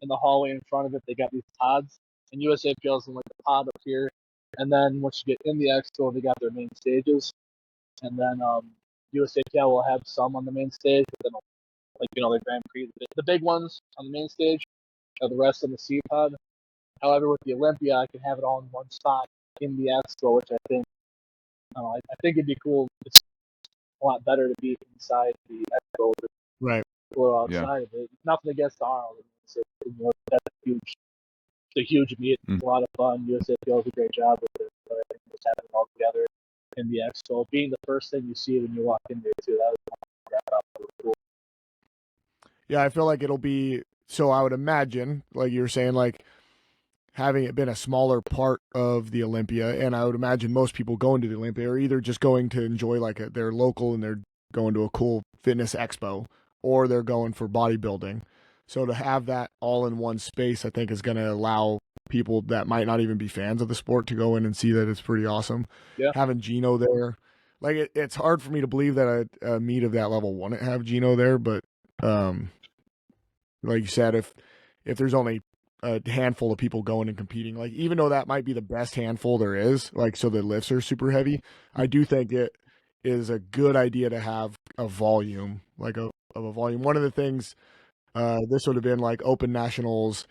in the hallway in front of it, they got these pods, and USAPL's in like the pod up here. And then once you get in the expo, they got their main stages, and then USAPL will have some on the main stage, but then the Grand Prix, the big ones on the main stage, the rest on the C pod. However, with the Olympia, I can have it all in one spot in the expo, which I think it'd be cool. It's a lot better to be inside the expo right. Or outside of it. Nothing against Arnold. That's a huge meet. It's a lot of fun. USAPL does a great job with it. But I think just having it all together in the expo, being the first thing you see when you walk in there too, that was really cool. Yeah, I feel like it'll be. So I would imagine, like you were saying, like having it been a smaller part of the Olympia, and I would imagine most people going to the Olympia are either just going to enjoy their local and they're going to a cool fitness expo, or they're going for bodybuilding. So to have that all in one space, I think is going to allow people that might not even be fans of the sport to go in and see that it's pretty awesome. Yeah. Having Gino there, like it's hard for me to believe that a meet of that level wouldn't have Gino there, but like you said, if there's only a handful of people going and competing, like even though that might be the best handful there is, like so the lifts are super heavy, I do think it is a good idea to have a volume, of a volume. One of the things, this would have been like Open Nationals.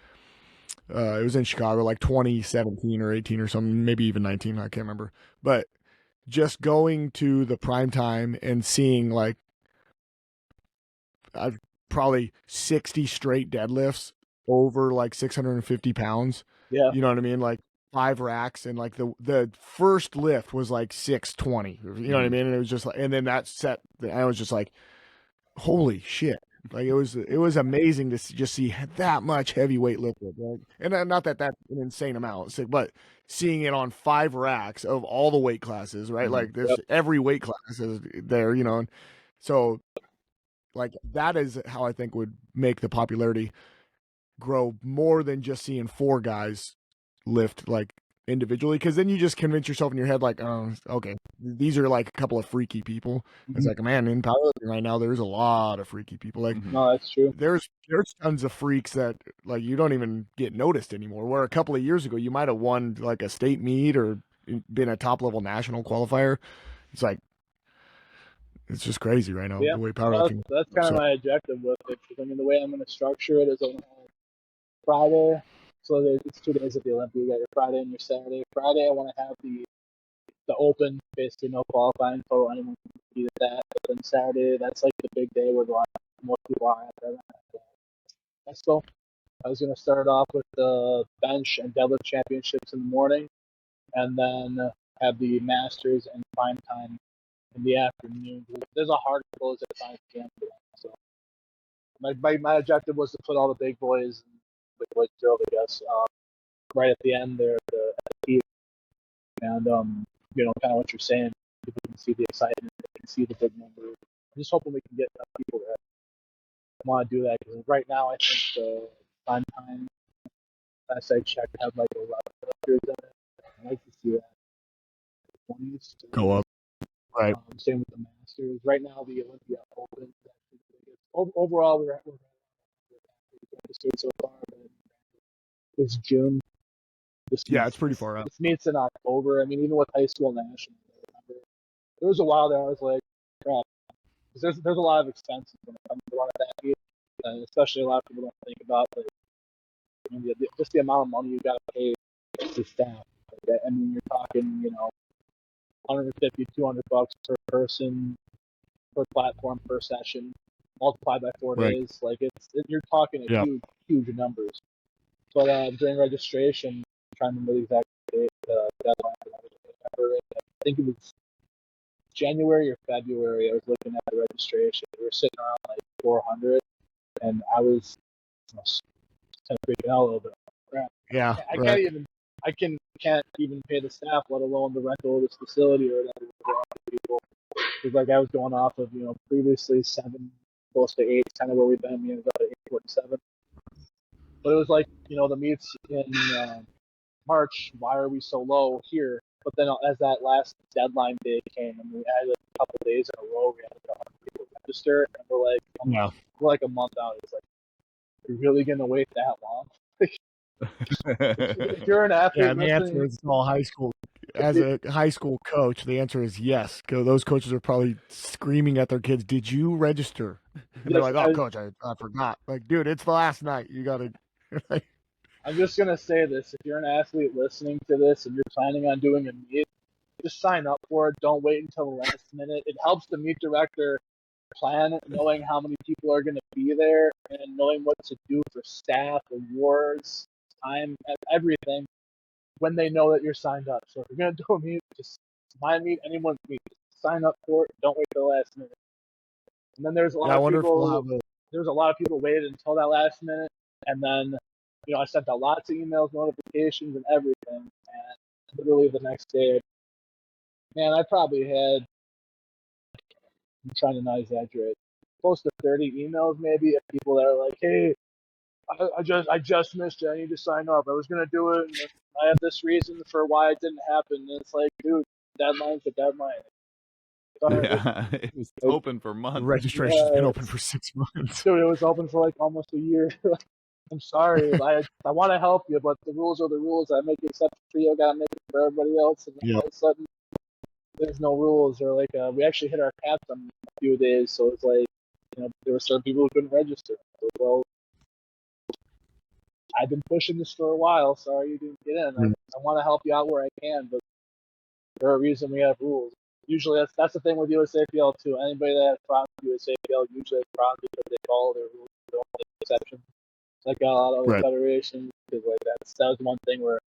It was in Chicago, like 2017 or 18 or something, maybe even 19. I can't remember. But just going to the prime time and seeing I've probably 60 straight deadlifts over like 650 pounds. Yeah. You know what I mean? Like 5 racks, and like the first lift was like 620. You know what I mean? And it was just like, and then that set, I was just like, holy shit. Like it was amazing to just see that much heavyweight lifted, right? And not that that's an insane amount, but seeing it on 5 racks of all the weight classes, right? Like there's every weight class is there, and so like that is how I think would make the popularity grow more than just seeing 4 guys lift like individually, because then you just convince yourself in your head like, oh, okay, these are like a couple of freaky people. It's like, man, in powerlifting right now there's a lot of freaky people. Like no, that's true. There's tons of freaks that like you don't even get noticed anymore, where a couple of years ago you might have won like a state meet or been a top level national qualifier. It's like, it's just crazy right now, the way powerlifting. That's kind of my objective with it. Because, the way I'm going to structure it is on Friday. So it's 2 days at the Olympia. You got your Friday and your Saturday. Friday, I want to have the open, basically no qualifying, so anyone can compete at that. But then Saturday, that's like the big day where most people are at that. So I was going to start off with the bench and deadlift championships in the morning, and then have the masters and prime time in the afternoon. There's a hard close at 5 p.m. So my objective was to put all the big boys, big boys girls, I guess, right at the end there at the peak. And kind of what you're saying, people can see the excitement, they can see the big numbers. I'm just hoping we can get enough people that want to do that, because right now I think the prime time, last I checked, had like 11 lifters in it. I'd like to see that 20s Go up. Right. Same with the Masters. Right now, the Olympia Open is actually the biggest. Overall, we're registered so far. It's June. It's pretty far out. This meets in October. I mean, even with high school nationals, there was a while there I was like, crap, because there's a lot of expenses when it comes to one of that meet, and especially a lot of people don't think about just the amount of money you got to pay to staff. I mean, you're talking, $150, $200 per person, per platform, per session, multiplied by 4 days. Like you're talking huge numbers. But during registration, I'm trying to remember the exact date, deadline. I think it was January or February. I was looking at the registration. We were sitting around like 400, and I was kind of freaking out a little bit. Crap. Yeah, I can't even pay the staff, let alone the rental of this facility or whatever. People, because like I was going off of previously 7, close to 8, kind of where we've been. About 8.7. But it was like the meets in March. Why are we so low here? But then as that last deadline day came, and we had a couple of days in a row, we had 100 people register, and we're like a month out. It's like, you're really gonna wait that long? If you're an athlete, and the answer is all high school. As a high school coach, the answer is yes. Those coaches are probably screaming at their kids, "Did you register?" And they're like, "Oh, coach, I forgot." Like, dude, it's the last night. You got to. I'm just gonna say this: if you're an athlete listening to this and you're planning on doing a meet, just sign up for it. Don't wait until the last minute. It helps the meet director plan, knowing how many people are going to be there and knowing what to do for staff, awards, time, everything, when they know that you're signed up. So if you're going to do a meet, just my meet, anyone's meet, sign up for it. Don't wait till the last minute. And then there's a lot of people. There's a lot of people waited until that last minute, and then I sent out lots of emails, notifications, and everything. And literally the next day, man, I probably had, I'm trying to not exaggerate, close to 30 emails maybe of people that are like, "Hey, I just missed it. I need to sign up. I was gonna do it, and I have this reason for why it didn't happen." And it's like, dude, deadline's the deadline. It was open for months. The registration's been open for 6 months. Dude, it was open for like almost a year. I'm sorry. I want to help you, but the rules are the rules. I make an exception for you. I gotta make it for everybody else. And all of a sudden, there's no rules, or like we actually hit our caps on a few days. So it's like, there were certain people who couldn't register. So, well, I've been pushing this for a while. Sorry you didn't get in. I want to help you out where I can, but for a reason we have rules. Usually that's the thing with USAPL too. Anybody that has problems with USAPL usually has problems because they follow their rules. They don't make exceptions. Like a lot of other federations, because like that was one thing where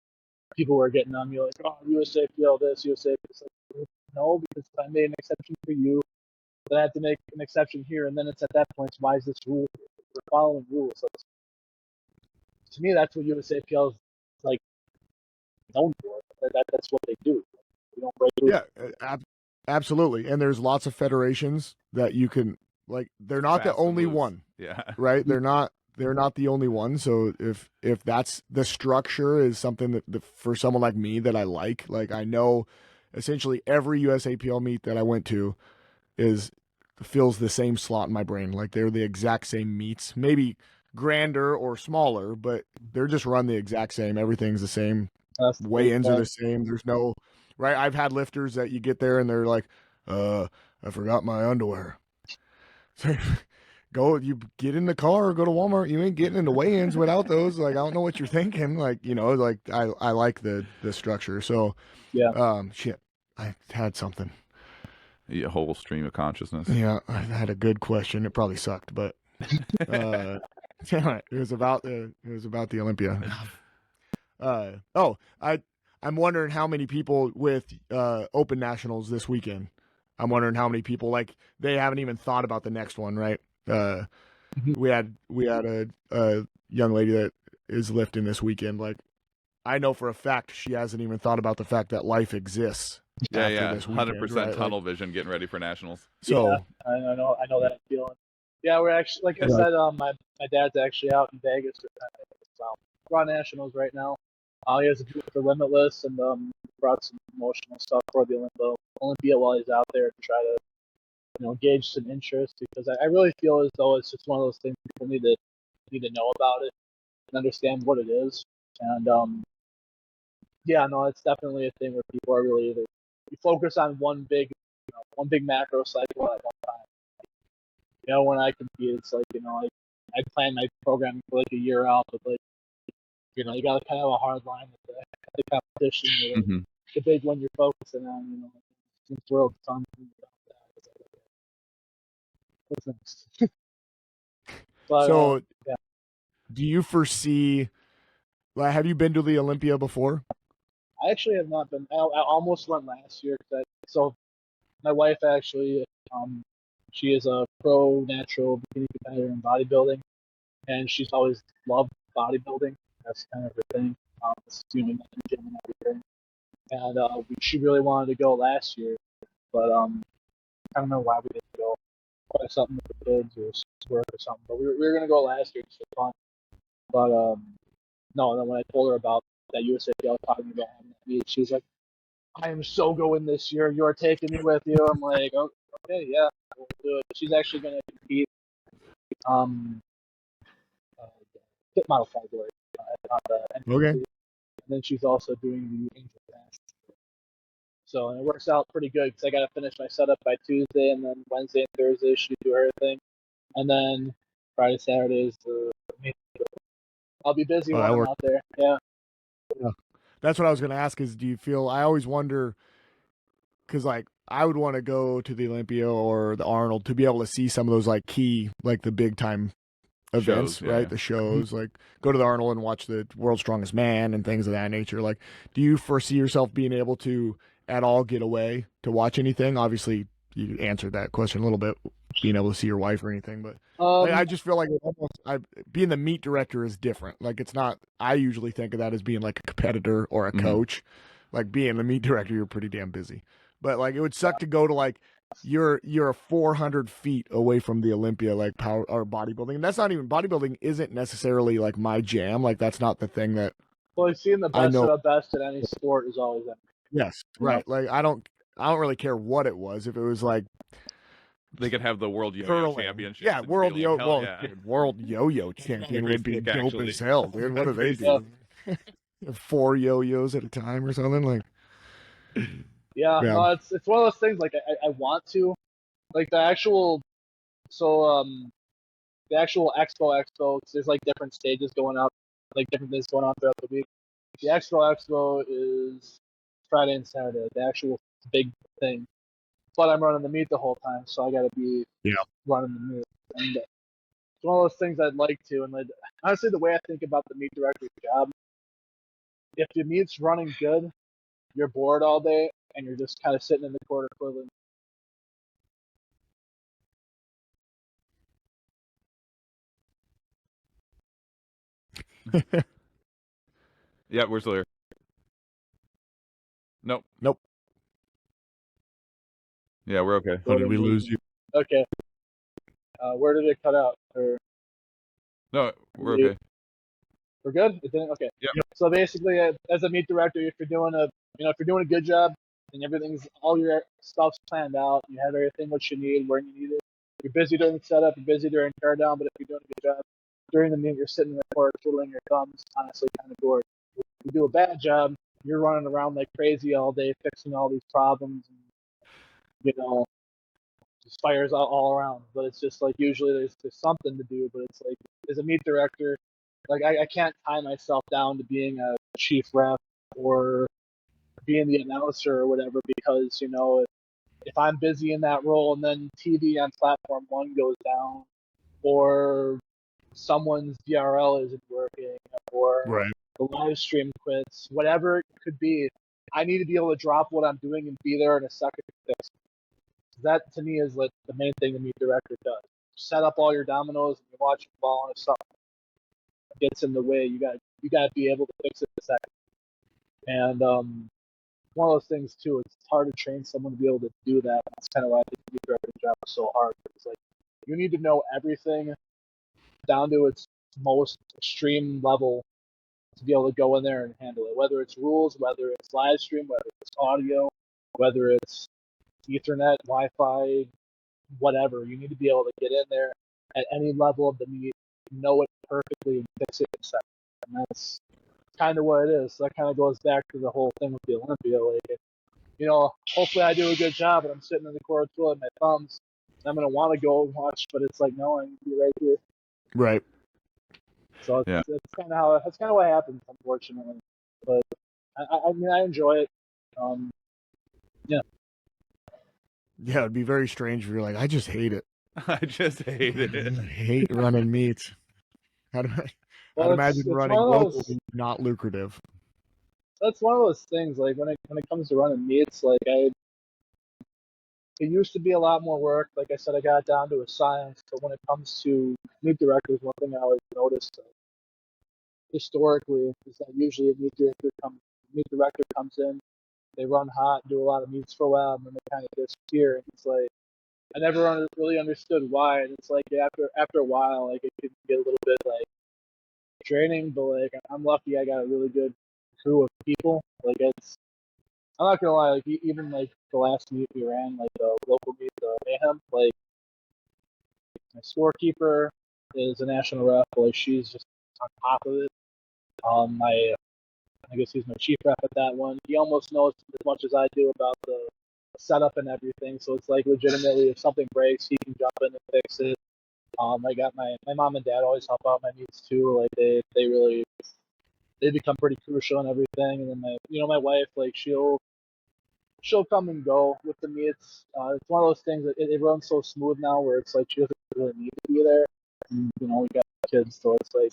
people were getting on me like, "Oh, USAPL this, USAPL." It's like, no, because I made an exception for you, then I have to make an exception here, and then it's at that point, why is this rule? We're following rules. So to me, that's what USAPL is like known for. That's what they do. We don't break rules. Yeah, absolutely. And there's lots of federations that you can they're not the only one. Yeah. Right? They're not the only one. So if that's the structure is something that for someone like me that I like I know essentially every USAPL meet that I went to fills the same slot in my brain. Like they're the exact same meets, maybe grander or smaller, but they're just run the exact same. Everything's the same. Weigh-ins are the same. There's no right. I've had lifters that you get there and they're like, I forgot my underwear. Go, you get in the car or go to Walmart. You ain't getting into weigh-ins without those. I don't know what you're thinking. I like the structure. So shit, I had something. A whole stream of consciousness. Yeah, I had a good question. It probably sucked, but it was about the Olympia. I'm wondering how many people with Open Nationals this weekend. I'm wondering how many people they haven't even thought about the next one, right? we had a young lady that is lifting this weekend. Like, I know for a fact she hasn't even thought about the fact that life exists after this weekend. 100% right? tunnel vision getting ready for nationals. So I know that feeling. Yeah, we're actually, like I said, my dad's actually out in Vegas for nationals right now. He has a group for Limitless and brought some promotional stuff for the Olympia while he's out there to try to gauge some interest, because I really feel as though it's just one of those things people need to know about it and understand what it is. And yeah, no, it's definitely a thing where people are really either you focus on one big macro cycle at one time. When I compete, it's like I plan my programming for like a year out, but like you got to kind of have a hard line with the competition, Mm-hmm. the big one you're focusing on. Since world time. What's next? But so yeah, do you foresee? Like, have you been to the Olympia before? I actually have not been. I almost went last year. So my wife actually, she is a pro natural bikini competitor in bodybuilding, and she's always loved bodybuilding. That's kind of her thing. Swimming in the gym and everything. And she really wanted to go last year, but I don't know why we didn't go. Probably something with the kids or work or something. But we were gonna go last year just for fun. But no. And then when I told her about that USAPL talking about me, she was like, "I am so going this year. You're taking me with you." I'm like, "Oh, okay, yeah, we'll do it." She's actually gonna compete um uh, fit model category on the Okay. NPC. And then she's also doing the Angel Dash. So it works out pretty good because I got to finish my setup by Tuesday, and then Wednesday and Thursday she do her thing, and then Friday, Saturday is the main. I'll be busy Oh, when that I'm works. out there. Yeah. Yeah. That's what I was going to ask. Is do you feel? I always wonder because like I would want to go to the Olympia or the Arnold to be able to see some of those like key like the big time events, Shows, right? yeah. The shows, like go to the Arnold and watch the World's Strongest Man and things of that nature. Like, do you foresee yourself being able to at all get away to watch anything? Obviously, you answered that question a little bit, being able to see your wife or anything, but like, I just feel like being the meet director is different. Like, it's not. I usually think of that as being like a competitor or a coach. Like being the meet director, you're pretty damn busy. But like, it would suck to go to like you're 400 feet away from the Olympia, like power or bodybuilding. And that's not even bodybuilding isn't necessarily like my jam. Like that's not the thing that Well, seeing the I best know. of the best in any sport is always that. Yes, You know? right. Like I don't really care what it was. If it was like They could have the World Yo-Yo curling, Championships. yeah, and you'd be like, hell yeah. world yo-yo champion would be sick, dope actually. as hell, dude. What do they Yeah. do? 4 yo-yos at a time or something like. Yeah. Yeah. No, it's one of those things. Like I want to, like the actual. So the actual expo, 'cause there's like different stages going out, like different things going on throughout the week. The expo is Friday and Saturday, the actual big thing. But I'm running the meet the whole time, so I got to be running the meet. And it's one of those things I'd like to. And like, honestly, the way I think about the meet director's job, if the meet's running good, you're bored all day and you're just kind of sitting in the corner twiddling. Yeah, we're still here. Nope. Nope. Yeah, we're okay. Oh, did we lose you? Okay. Where did it cut out? Or No, we're okay. we're good? It didn't? Okay. Yeah. So basically, as a meet director, if you're doing a good job and everything's all your stuff's planned out, you have everything what you need where you need it. You're busy during the setup, you're busy during tear down, but if you're doing a good job during the meet, you're sitting in the corner twiddling your thumbs, honestly kind of bored. If you do a bad job, you're running around like crazy all day fixing all these problems, and just fires all around. But it's just like usually there's something to do, but it's like as a meet director, like I can't tie myself down to being a chief ref or being the announcer or whatever, because if I'm busy in that role and then TV on platform one goes down, or someone's DRL isn't working, or Right. the live stream quits, whatever it could be, I need to be able to drop what I'm doing and be there in a second to fix. That to me is like the main thing the meet director does. set up all your dominoes and you're watching the ball and if something gets in the way, you got to be able to fix it in a second. And one of those things too, it's hard to train someone to be able to do that. That's kind of why I think the meat directing job is so hard. It's like you need to know everything down to its most extreme level to be able to go in there and handle it. Whether it's rules, whether it's live stream, whether it's audio, whether it's Ethernet, Wi-Fi, whatever. You need to be able to get in there at any level of the meet, know it perfectly, and fix it in a second. And that's kind of what it is. So that kind of goes back to the whole thing with the Olympia. Like, you know, hopefully I do a good job, and I'm sitting in the corner twiddling my thumbs. I'm gonna want to go and watch, but it's like, no, I need to be right here. Right. So that's kind of what happens, unfortunately. But I mean, I enjoy it. Yeah. Yeah, it'd be very strange if you're like, I just hate it. I just hate it. I hate running meets. I'd Well, imagine it's running one of those. locally not lucrative. That's one of those things. Like when it comes to running meets, like it used to be a lot more work. Like I said, I got down to a science. But when it comes to meet directors, one thing I always noticed historically is that usually a meet director comes in, they run hot, do a lot of meets for a while, and then they kind of disappear. And it's like I never really understood why. And it's like after a while, like it can get a little bit like draining. But like I'm lucky, I got a really good crew of people. Like I'm not gonna lie, like even like the last meet we ran, like the local meet, the Mayhem, like my scorekeeper is a national ref, like she's just on top of it. I guess he's my chief rep at that one. He almost knows as much as I do about the setup and everything, so it's like legitimately if something breaks, he can jump in and fix it. I got my mom and dad always help out my meets too. Like they become pretty crucial and everything. And then my wife, like she'll come and go with the meets. It's one of those things that it runs so smooth now where it's like she doesn't really need to be there. And, we got kids, so it's like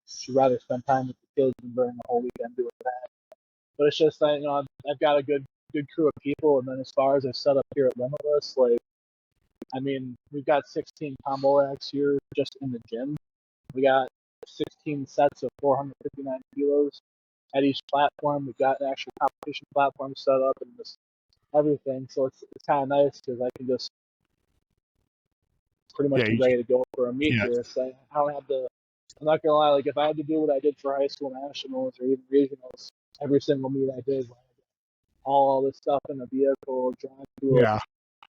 she'd rather spend time with the kids than burn the whole weekend doing that. But it's just I've got a good crew of people, and then as far as I set up here at Limitless, like I mean we've got 16 combo racks here just in the gym. We got 16 sets of 459 kilos at each platform. We've got an actual competition platform set up and this everything, so it's kind of nice because I can just pretty much be ready to go for a meet here. So I don't have to. I'm not gonna lie. Like if I had to do what I did for high school nationals or even regionals, every single meet I did, all this stuff in a vehicle, drive through a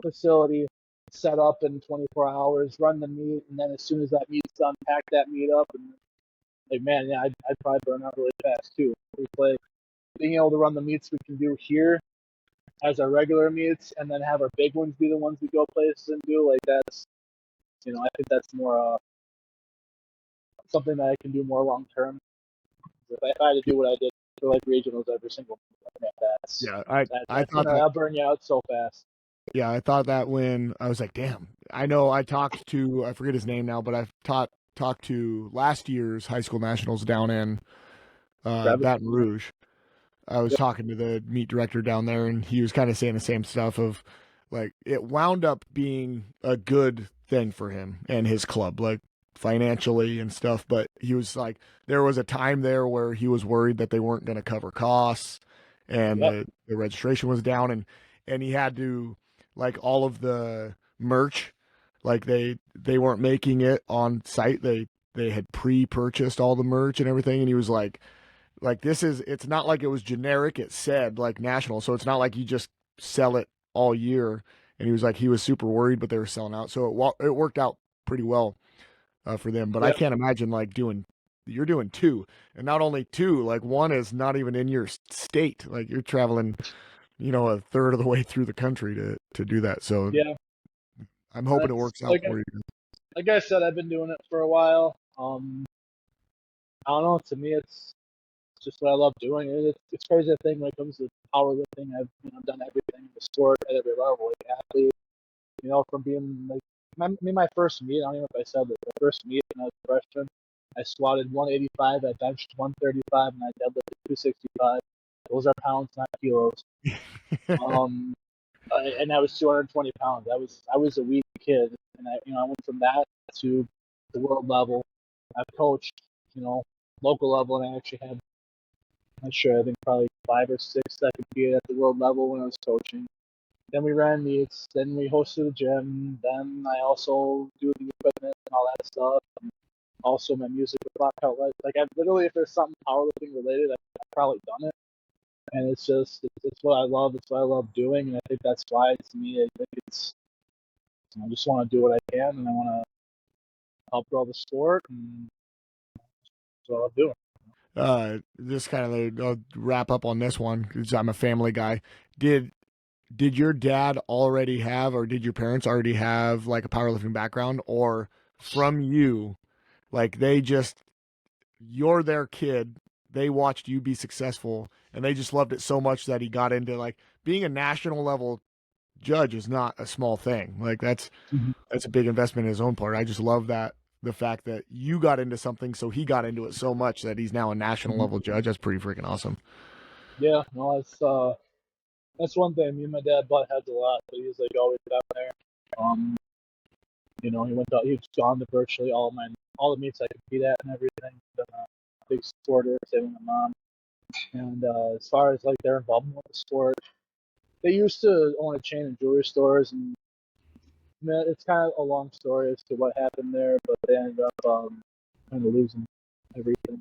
facility, set up in 24 hours, run the meet, and then as soon as that meet's done, pack that meet up, and like man, yeah, I'd probably burn out really fast too. It's like being able to run the meets we can do here as our regular meets, and then have our big ones be the ones we go places and do. Like that's, I think that's more something that I can do more long term. If I had to do what I did for like regionals every single meet, I thought that'll burn you out so fast. Yeah, I thought that when I was like, damn. I know I talked to, I forget his name now, but I've talked to last year's high school nationals down in Baton Rouge. I was talking to the meet director down there, and he was kind of saying the same stuff of like it wound up being a good thing for him and his club, like financially and stuff. But he was like, there was a time there where he was worried that they weren't going to cover costs, and the registration was down, and he had to like all of the merch, like they weren't making it on site. They had pre-purchased all the merch and everything, and he was like it's not like it was generic. It said like national, so it's not like you just sell it all year. And he was like, he was super worried, but they were selling out, so it worked out pretty well for them. But I can't imagine like you're doing two, and not only two, like one is not even in your state. Like you're traveling, a third of the way through the country to do that. So yeah, I'm hoping it works out for you. Like I said, I've been doing it for a while. I don't know. To me, it's just what I love doing. It's crazy to think when it comes to powerlifting. I've done everything in the sport at every level, like athlete. From being like my first meet. I don't even know if I said this. My first meet when I was a freshman, I squatted 185, I benched 135, and I deadlifted 265. Those are pounds, not kilos. and I was 220 pounds. I was a weak kid, and I went from that to the world level. I've coached, local level, and I actually had, I'm not sure, I think probably 5 or 6 that competed at the world level when I was coaching. Then we ran meets, then we hosted a gym, then I also do the equipment and all that stuff. And also my music with Black Outlet. Like I've literally, if there's something powerlifting related, I've probably done it. And it's what I love. It's what I love doing, and I think that's why to me, I think I just want to do what I can, and I want to help grow the sport, and that's what I'm doing. Just kind of I'll wrap up on this one because I'm a family guy. Did your dad already have, or did your parents already have like a powerlifting background, or from you, like you're their kid, they watched you be successful and they just loved it so much that he got into like being a national level judge is not a small thing. Like that's a big investment in his own part. I just love that the fact that you got into something, so he got into it so much that he's now a national level judge. That's pretty freaking awesome. Yeah, no, that's one thing. Me and my dad butt heads a lot, but he's like always down there. He's gone to virtually all the meets I compete at and everything. Been a big supporter, same with my mom. And as far as like their involvement with the sport, they used to own a chain of jewelry stores, and it's kind of a long story as to what happened there, but they ended up kind of losing everything.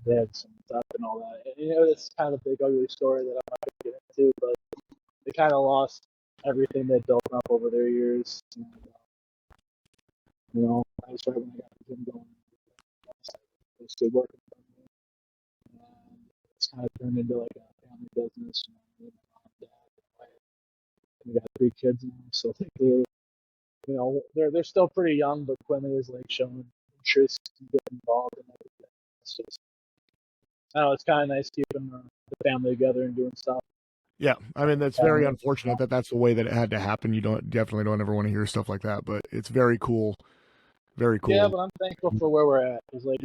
They had some stuff and all that. And, it's kind of a big ugly story that I'm not going to get into, but they kind of lost everything they built up over their years. And, I was right when I got the gym going. I was still working for me. And it's kind of turned into like a family business. Me and my mom, dad, and wife. And we got 3 kids now, so they're still pretty young, but Quinley is like showing interest in getting involved in everything. It's just, I don't know, it's kind of nice keeping the family together and doing stuff. Yeah, I mean that's very unfortunate that that's the way that it had to happen. You definitely don't ever want to hear stuff like that, but it's very cool. Very cool. Yeah, but I'm thankful for where we're at. It's like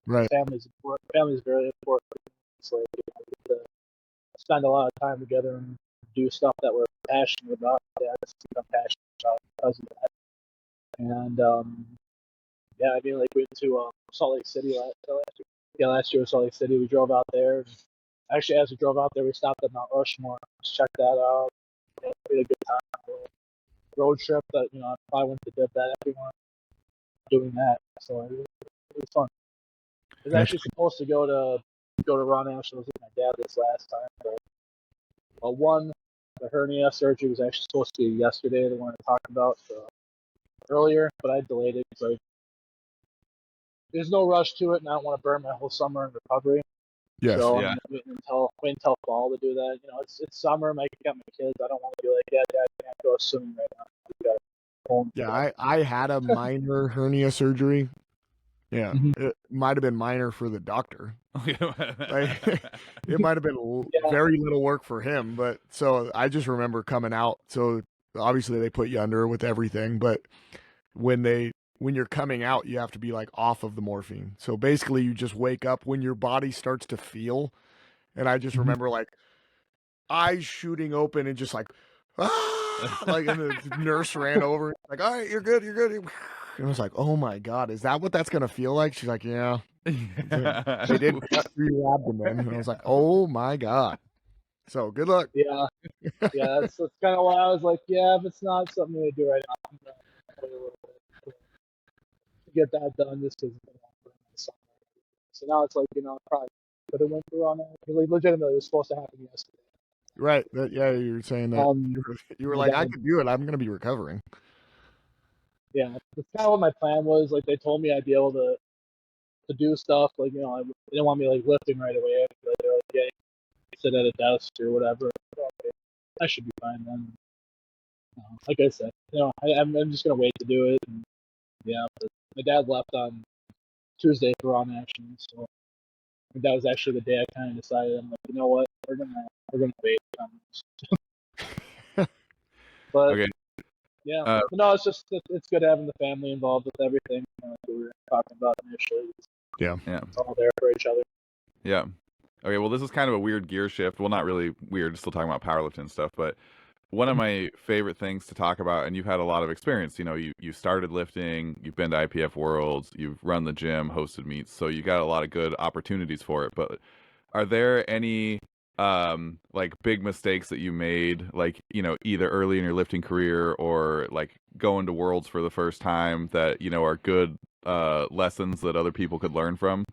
right. Family's important. Family's very important. It's like we get to spend a lot of time together and do stuff that we're passionate about. Yeah, I'm passionate about because of that. And yeah, I mean, like we went to Salt Lake City last year. Yeah, last year was Salt Lake City. We drove out there. Actually, as we drove out there, we stopped at Mount Rushmore. Just checked that out. Yeah, we had a good time. Road trip that I probably wouldn't have did that everyone doing that. So it was fun. I was actually supposed to go to Raw Nationals with my dad this last time, but the hernia surgery was actually supposed to be yesterday, the one I talked about earlier, but I delayed it because there's no rush to it, and I don't want to burn my whole summer in recovery. Yes. So Yeah. I'm waiting until fall to do that. It's summer. I got my kids. I don't want to be like, yeah, Dad, I can't go swimming right now. Yeah, I had a minor hernia surgery. Yeah, it might have been minor for the doctor. Like, it might have been very little work for him, but so I just remember coming out. So obviously they put you under with everything, but when you're coming out, you have to be like off of the morphine. So basically you just wake up when your body starts to feel. And I just remember like eyes shooting open and just like, like, and the nurse ran over, like, all right, you're good. And I was like, oh my God, is that what that's going to feel like? She's like, yeah. They did cut through your abdomen. And I was like, oh my God. So good luck. Yeah. Yeah, that's kind of why I was like, yeah, if it's not something to do right now, I'm going to wait a little bit to get that done just because so now it's like, probably could have went through on it. Like, legitimately, it was supposed to happen yesterday. Right. Yeah, you were saying that. You were like, I could do it. I'm going to be recovering. Yeah, that's kind of what my plan was. Like, they told me I'd be able to do stuff. Like, they didn't want me, like, lifting right away. But they're like, yeah, sit at a desk or whatever. Okay, I should be fine then. Like I said, I'm just going to wait to do it. And, yeah, but my dad left on Tuesday for Raw National, so that was actually the day I kind of decided. I'm like, you know what, we're gonna wait on this. But Okay. yeah, but no, it's good having the family involved with everything like we were talking about initially. Yeah. It's all there for each other. Yeah. Okay, well, this is kind of a weird gear shift. Well, not really weird, still talking about powerlifting and stuff, but one of my favorite things to talk about, and you've had a lot of experience. You know, you started lifting, you've been to IPF Worlds, you've run the gym, hosted meets, so you got a lot of good opportunities for it. But are there any like big mistakes that you made, like, you know, either early in your lifting career or like going to Worlds for the first time that, you know, are good lessons that other people could learn from?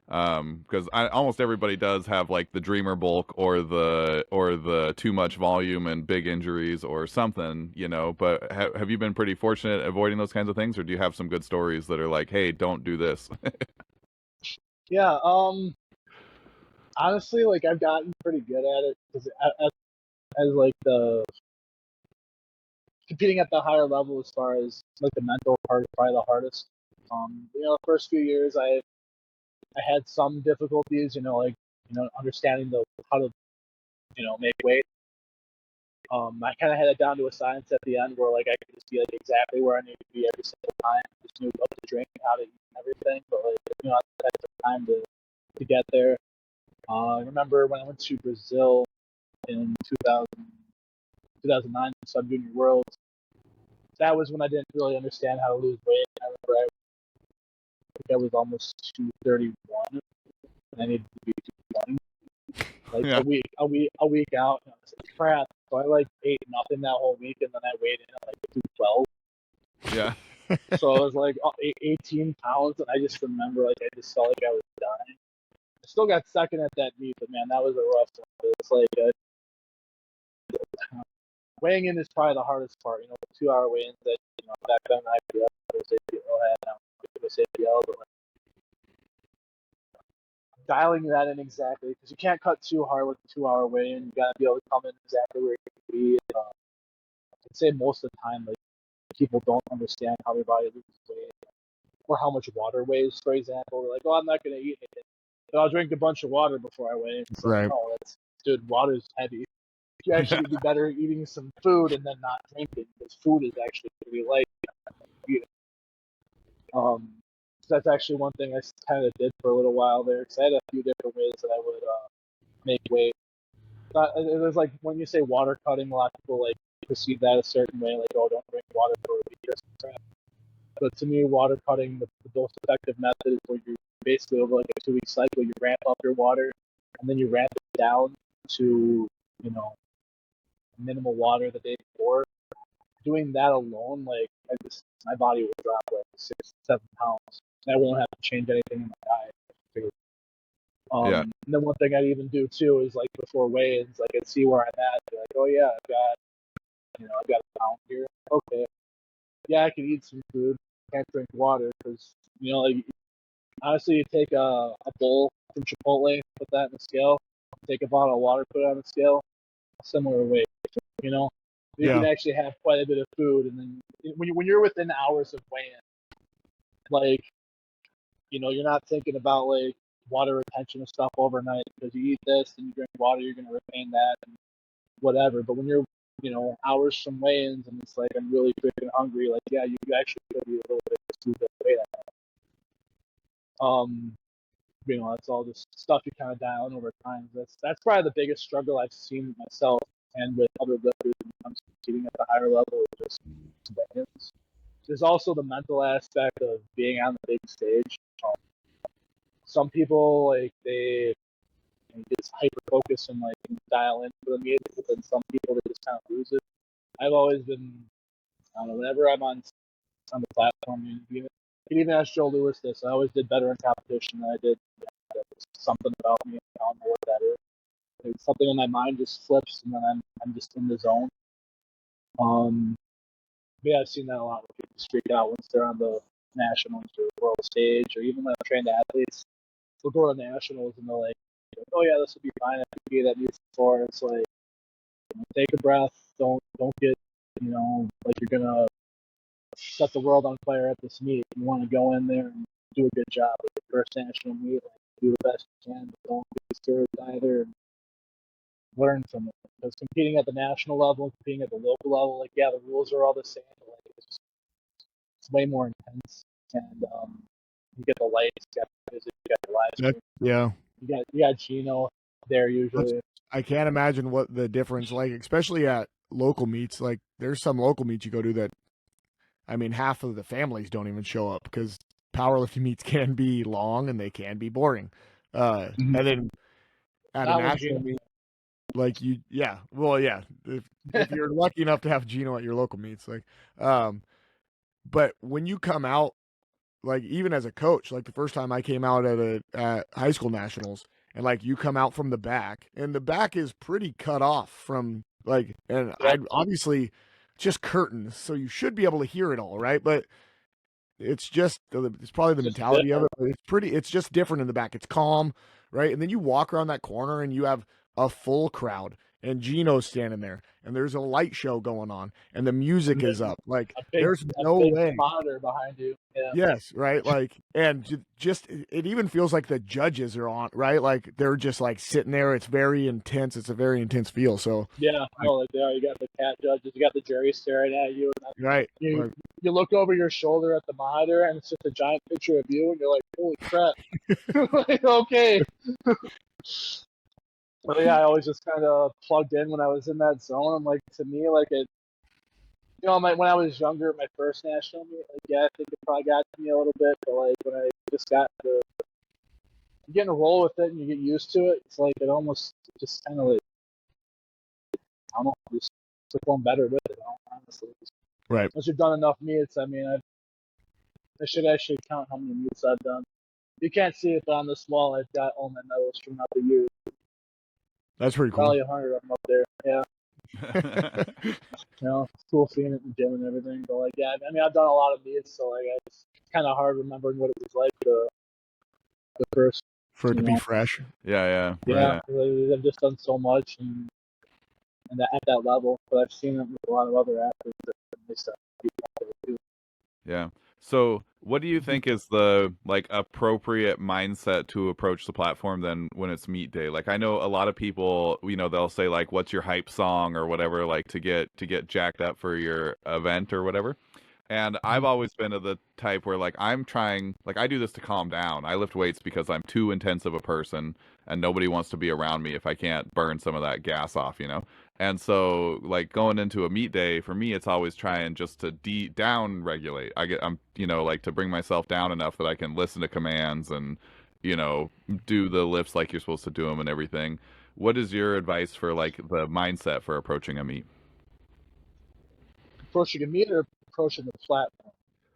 Because almost everybody does have like the dreamer bulk or the too much volume and big injuries or something, you know. But have you been pretty fortunate at avoiding those kinds of things, or do you have some good stories that are like, hey, don't do this? Yeah. Honestly, like I've gotten pretty good at it because as like the competing at the higher level, as far as like the mental part, is probably the hardest. You know, the first few years I had some difficulties, you know, like, you know, understanding how to, you know, make weight. I kind of had it down to a science at the end where like I could just be like exactly where I need to be every single time. Just knew what to drink, how to eat, and everything. But like, you know, I had some time to get there. I remember when I went to Brazil in 2009 Sub Junior Worlds. That was when I didn't really understand how to lose weight. I remember think I was almost 231, and I needed to be 220. Like Yeah. a week out, and I was like, crap. So I like ate nothing that whole week, and then I weighed in at like 212. Yeah. So I was like 18 pounds, and I just remember like I just felt like I was dying. I still got second at that meet, but man, that was a rough one. It's like weighing in is probably the hardest part. You know, the 2 hour weigh-ins that, you know, back then I was APL had, now was APL, but like dialing that in exactly because you can't cut too hard with a 2 hour weigh-in. You gotta be able to come in exactly where you need to be. I'd say most of the time, like people don't understand how their body loses weight or how much water weighs. For example, they're like, "Oh, I'm not gonna eat anything, but I'll drink a bunch of water before I weigh." It's like, Right. no, dude, water's heavy. You actually be better eating some food and then not drinking because food is actually pretty light. So that's actually one thing I kind of did for a little while there because I had a few different ways that I would make weight. It was like when you say water cutting, a lot of people like perceive that a certain way, like, oh, don't drink water for a week or something. But to me, water cutting, the most effective method is where you basically over like a 2 week cycle, you ramp up your water and then you ramp it down to, you know, minimal water the day before. Doing that alone, like my body will drop like 6, 7 pounds. I won't have to change anything in my diet. Yeah. And then one thing I'd even do too is like before weigh-ins, like I'd see where I'm at. Be like, oh yeah, I've got a pound here. Okay, yeah, I can eat some food. Can't drink water because, you know, like honestly, you take a bowl from Chipotle, put that in the scale, take a bottle of water, put it on the scale, similar weight. You know, you can Yeah. actually have quite a bit of food, and then when you're within hours of weigh-in, like, you know, you're not thinking about like water retention and stuff overnight because you eat this and you drink water, you're gonna retain that and whatever. But when you're, you know, hours from weigh-ins and it's like I'm really freaking hungry, like yeah, you actually could be a little bit too good weight. You know, that's all just stuff you kind of dial in over time. That's probably the biggest struggle I've seen with myself and with other lifters when it comes to competing at the higher level, is just weigh-ins. There's also the mental aspect of being on the big stage. Some people like they get hyper focused and like dial in for the meet, but then some people they just kind of lose it. I've always been, I don't know, whenever I'm on the platform, you can even ask Joe Lewis this. I always did better in competition than I did. Something about me, I don't know what that is. It's something in my mind just flips, and then I'm just in the zone. Yeah, I've seen that a lot. Where people just freak out once they're on the nationals or world stage, or even when trained athletes. They'll go to nationals and they're like, "Oh yeah, this will be fine. I can be that meets before." It's like, you know, take a breath. Don't get, you know, like you're gonna set the world on fire at this meet. You want to go in there and do a good job. Like your first national meet, like do the best you can, but don't get discouraged either. And learn from it. Because competing at the national level, competing at the local level, like yeah, the rules are all the same, but like it's way more intense. And you get the lights, you got the music, you got the live stream. Yeah. You got Gino there usually. I can't imagine what the difference, like, especially at local meets, like there's some local meets you go to that, I mean, half of the families don't even show up because powerlifting meets can be long and they can be boring. And then at a Not with national Gino. meet, like if you're lucky enough to have Gino at your local meets, like, but when you come out, like even as a coach, like the first time I came out at high school nationals, and like you come out from the back, and the back is pretty cut off from like, and I Yep. obviously just curtains, so you should be able to hear it all, right? But it's probably the Just mentality of different. it, but it's just different in the back. It's calm, right? And then you walk around that corner and you have a full crowd and Gino's standing there and there's a light show going on and the music is up. Like there's A no big way. monitor behind you. Yeah. Yes, right? Like and just it even feels like the judges are on, right? Like they're just like sitting there. It's very intense. It's a very intense feel. So Yeah. No, like there you got the cat judges, you got the jury staring at you, and then right. you Like, you look over your shoulder at the monitor, and it's just a giant picture of you, and you're like, holy crap. Like, okay. But yeah, I always just kind of plugged in when I was in that zone. And like to me, like it, when I was younger, my first national meet, like yeah, I think it probably got to me a little bit. But like when I just got to you get in a roll with it and you get used to it, it's like it almost just kind of like I don't know, just perform better with it. Honestly, right. once you've done enough meets, I mean, I should actually count how many meets I've done. You can't see it, but on this wall, I've got all my medals from out the years. That's pretty cool. Probably 100 of them up there. Yeah. It's cool seeing it in the gym and everything. But like, yeah, I mean, I've done a lot of meets, so like, it's kind of hard remembering what it was like the first. For it to be fresh. Yeah. Yeah, Right. I've just done so much and at that level, but I've seen it with a lot of other athletes that they start too. Yeah. So, what do you think is the like appropriate mindset to approach the platform then when it's meet day? Like I know a lot of people, they'll say like what's your hype song or whatever like to get jacked up for your event or whatever. And I've always been of the type where like I'm trying like I do this to calm down. I lift weights because I'm too intense of a person and nobody wants to be around me if I can't burn some of that gas off. And so like going into a meet day for me it's always trying just to down regulate. I'm like to bring myself down enough that I can listen to commands and do the lifts like you're supposed to do them and everything. What is your advice for like the mindset for approaching a meet? Approaching a meet or approaching the platform?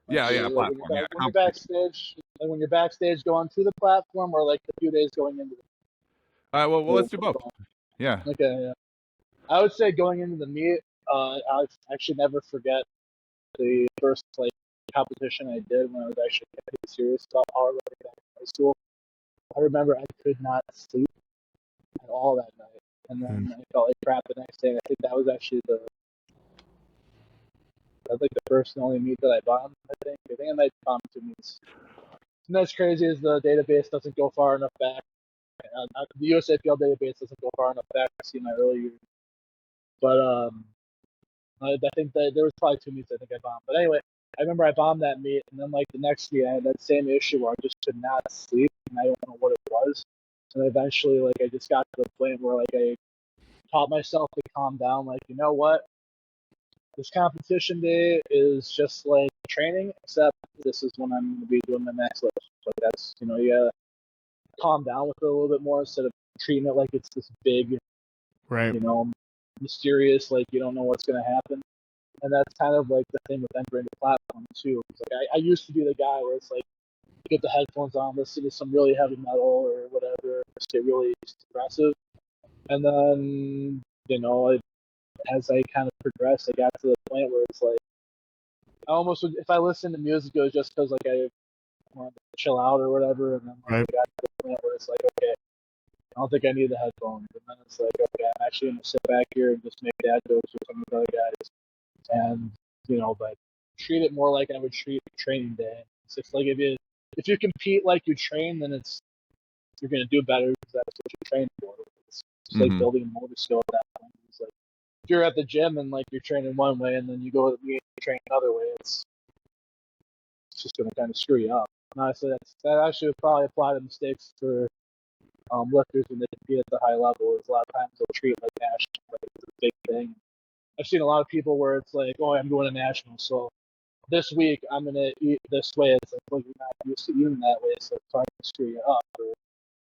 Like, Yeah, like platform. Yeah, when you're backstage, like when you're backstage going to the platform, or like a few days going into well, let's do both. Yeah. Okay, yeah. I would say going into the meet, I'll actually never forget the first like competition I did when I was actually getting serious about powerlifting back in high school. I remember I could not sleep at all that night, and then I felt like crap the next day. I think that was actually the first and only meet that I bombed. I think I might bomb 2 meets. And that's crazy is the database doesn't go far enough back. The USAPL database doesn't go far enough back to see my early years. But I think that there was probably 2 meets I think I bombed. But anyway, I remember I bombed that meet, and then like the next meet I had that same issue where I just could not sleep, and I don't know what it was. And eventually, like I just got to the point where like I taught myself to calm down. Like you know what, this competition day is just like training, except this is when I'm going to be doing my max lift. Like that's you gotta calm down with it a little bit more instead of treating it like it's this big, right, mysterious, like you don't know what's going to happen. And that's kind of like the thing with entering the platform too. Like I used to be the guy where it's like get the headphones on, listen to some really heavy metal or whatever, just get really aggressive. And then as I kind of progressed, I got to the point where it's like I almost would, if I listen to music, it was just because like I wanted to chill out or whatever. And then like, I got to the point where it's like, okay, I don't think I need the headphones. And then it's like, okay, I'm actually going to sit back here and just make dad jokes with some of the other guys. And, but treat it more like I would treat a training day. It's just like if you compete like you train, then you're going to do better because that's what you train for. It's just like building a motor skill at that point. It's like if you're at the gym and like you're training one way and then you go to the meet and you train another way, it's just going to kind of screw you up. And honestly, that actually would probably apply to mistakes for lifters when they compete at the high level. Is a lot of times they'll treat like national like it's a big thing. I've seen a lot of people where it's like, oh, I'm going to nationals, so this week I'm gonna eat this way. It's like, well, you're not used to eating that way, so it's hard to screw you up.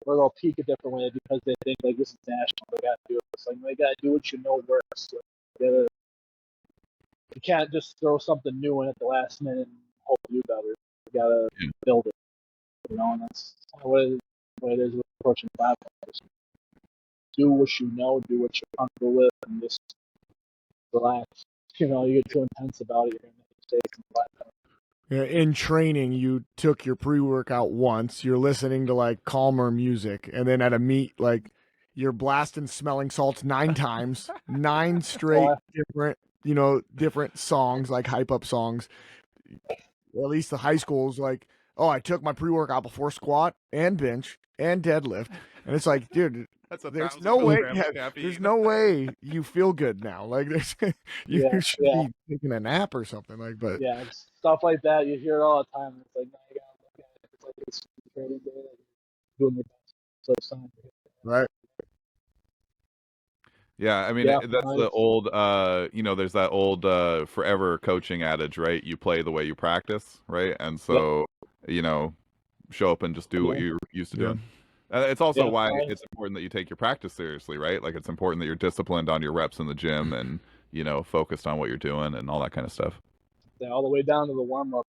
Or they'll peak a different way because they think like this is national, they gotta do it. It's like, they gotta do what you know works. Like, you can't just throw something new in at the last minute and hope you do better. You gotta build it, and that's what it is with approaching platforms. Do what you know, do what you're comfortable with, and just relax. You get too intense about it, you're gonna make mistakes in the platform. In training, you took your pre-workout once, you're listening to like calmer music, and then at a meet, like you're blasting smelling salts 9 times, 9 straight different songs, like hype up songs. Or at least the high schools, like, oh, I took my pre-workout before squat and bench and deadlift. And it's like, dude, there's no way there's no way you feel good now. Like there's you should be taking a nap or something. Like, but stuff like that, you hear it all the time. It's like, now you gotta look at it. It's like it's training day that you're doing your best. So it's time to hit that. Right. Yeah, I mean that's the old there's that old forever coaching adage, right? You play the way you practice, right? And so, show up and just do what you're used to doing. It's also why it's important that you take your practice seriously, right? Like it's important that you're disciplined on your reps in the gym and, focused on what you're doing and all that kind of stuff. Yeah, all the way down to the warm up.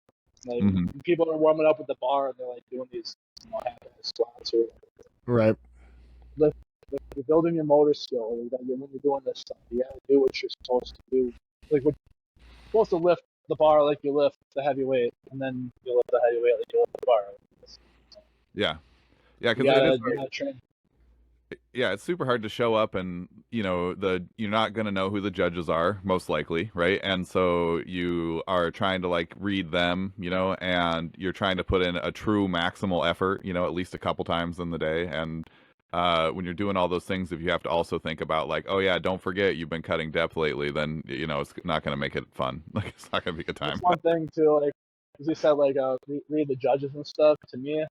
Like people are warming up with the bar and they're like doing these half-ass squats or right. You're building your motor skill. When you're doing this stuff, you gotta do what you're supposed to do. Like you're supposed to lift the bar like you lift the heavy weight, and then you lift the heavy weight like you lift the bar. Yeah, because it's super hard to show up and you're not going to know who the judges are most likely, right? And so you are trying to like read them, and you're trying to put in a true maximal effort, at least a couple times in the day. And when you're doing all those things, if you have to also think about like, oh yeah, don't forget you've been cutting depth lately, then it's not going to make it fun. Like it's not going to be a good time. That's one thing too, like as you said, like read the judges and stuff. To me,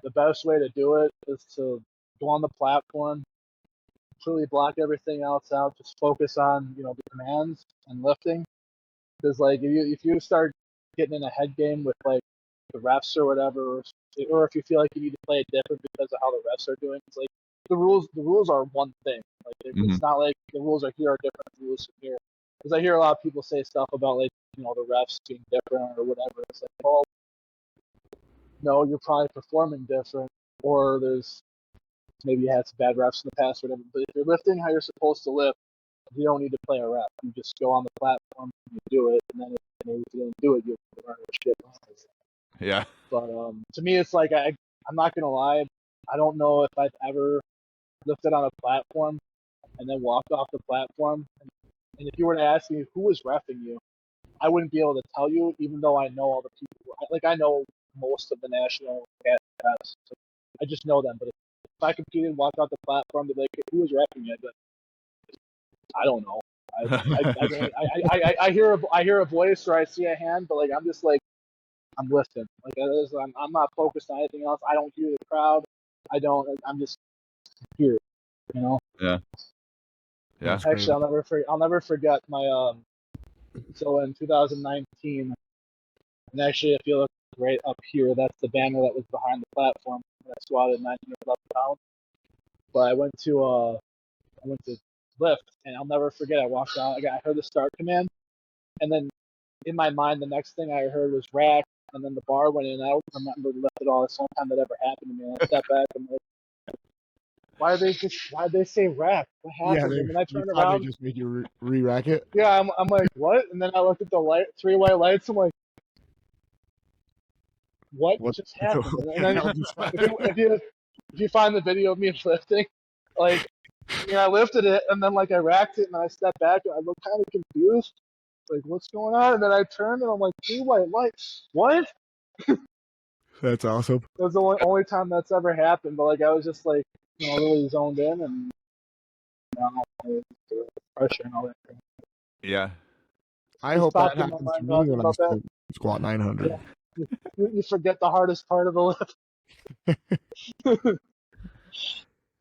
the best way to do it is to go on the platform, truly block everything else out, just focus on the commands and lifting. Because like if you start getting in a head game with like the refs or whatever, or if you feel like you need to play it different because of how the refs are doing, it's like the rules are one thing. Like it's not like the rules are here are different than the rules from here. Because I hear a lot of people say stuff about like the refs being different or whatever. It's like, well, no, you're probably performing different, or there's maybe you had some bad refs in the past or whatever. But if you're lifting how you're supposed to lift, you don't need to play a rep. You just go on the platform and you do it, and then if you didn't do it, you learn what shit. Yeah. But to me, it's like I'm not gonna lie. I don't know if I've ever lifted on a platform and then walked off the platform. And if you were to ask me who was reffing you, I wouldn't be able to tell you, even though I know all the people. Like I know most of the national cats. I just know them. But if I competed and walked off the platform, they'd be like, who was reffing you? But I don't know. I hear a voice or I see a hand, but like I'm just like I'm lifting. Like I'm not focused on anything else. I don't hear the crowd. I'm just here. Yeah. Yeah. Actually, I'll never forget my So in 2019, and actually if you look right up here, that's the banner that was behind the platform. I squatted 911 pounds. But I went to lift, and I'll never forget. I walked out. I heard the start command, and then in my mind, the next thing I heard was rack, and then the bar went in. I don't remember the lift at all. It's the only time that ever happened to me. And I stepped back and like, why did they say rack? What happened? And then I turned around. They just made you re-rack it. Yeah, I'm like, what? And then I looked at the 3 white lights. I'm like, what just happened? And then if you find the video of me lifting, like, I lifted it and then like I racked it and I stepped back and I looked kind of confused, like what's going on? And then I turned and I'm like, 3 white lights, what? That's awesome. That's the only time that's ever happened. But like I was just like, really zoned in and the pressure and all that. Yeah. I hope that happens to me when I squat 900. Yeah. You forget the hardest part of the lift.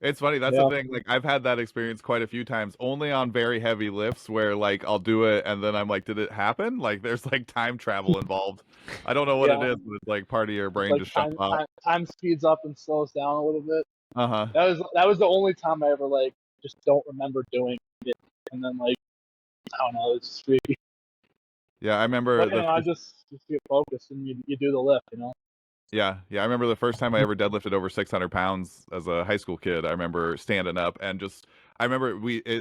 It's funny. That's the Yeah, thing. Like I've had that experience quite a few times, only on very heavy lifts where like I'll do it and then I'm like, did it happen? Like there's like time travel involved. I don't know what it yeah. is, but it's like part of your It's brain like just shuts off. time speeds up and slows down a little bit. Uh-huh. That was the only time I ever like just don't remember doing it, and then like I don't know, it's just freaky. Yeah, I remember But the I first, just get focused and you do the lift, you know. yeah, I remember the first time I ever deadlifted over 600 pounds as a high school kid. I remember standing up and just I remember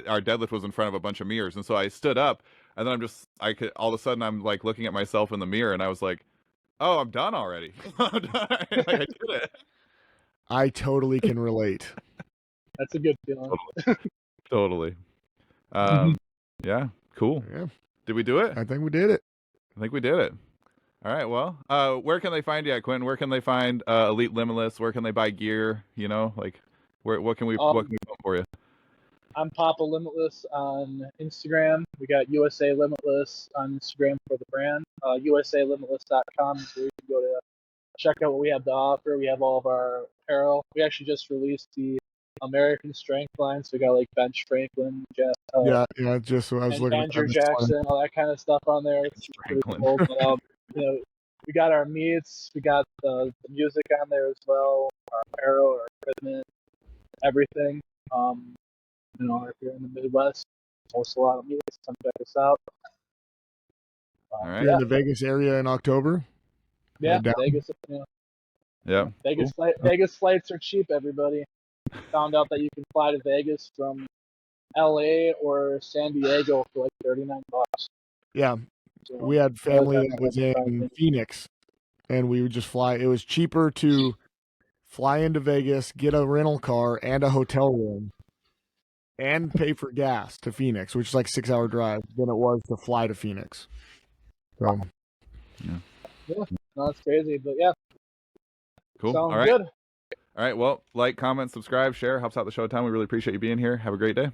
our deadlift was in front of a bunch of mirrors, and so I stood up, and then I could all of a sudden I'm like looking at myself in the mirror, and I was like, oh, I'm done already. I'm done. Like I did it. I totally can relate. That's a good feeling. Totally. Mhm. Yeah, cool. Yeah, Did we do it? I think we did it. I think we did it. All right. Well, where can they find you at, Quentin? Where can they find Elite Limitless? Where can they buy gear? You know, like what can we Um, do for you? I'm Papa Limitless on Instagram. We got USA Limitless on Instagram for the brand. USALimitless.com is where you can go to check out what we have to offer. We have all of our apparel. We actually just released the American Strength line, so we got like Ben Franklin, Yeah, just what I was and looking at Andrew this morning. Jackson, all that kind of stuff on there. It's pretty Franklin. cool. But you know, we got our meets, we got the music on there as well, our apparel, our equipment, everything. You know, if you're in the Midwest, host a lot of meets. Come check us out. All If right. you're Yeah, in the Vegas area in October, yeah, head down. Vegas. You know, Yeah. Cool. Vegas flights are cheap. Everybody found out that you can fly to Vegas from LA or San Diego for like $39. Yeah, So we had family that was that's in surprising. Phoenix, and we would just fly. It was cheaper to fly into Vegas, get a rental car and a hotel room, and pay for gas to Phoenix, which is like 6 hour drive, than it was to fly to Phoenix. So Yeah, no, that's crazy, but yeah, Cool. All sounds right. good. All right. Well, like, comment, subscribe, share. Helps out the show a ton. We really appreciate you being here. Have a great day.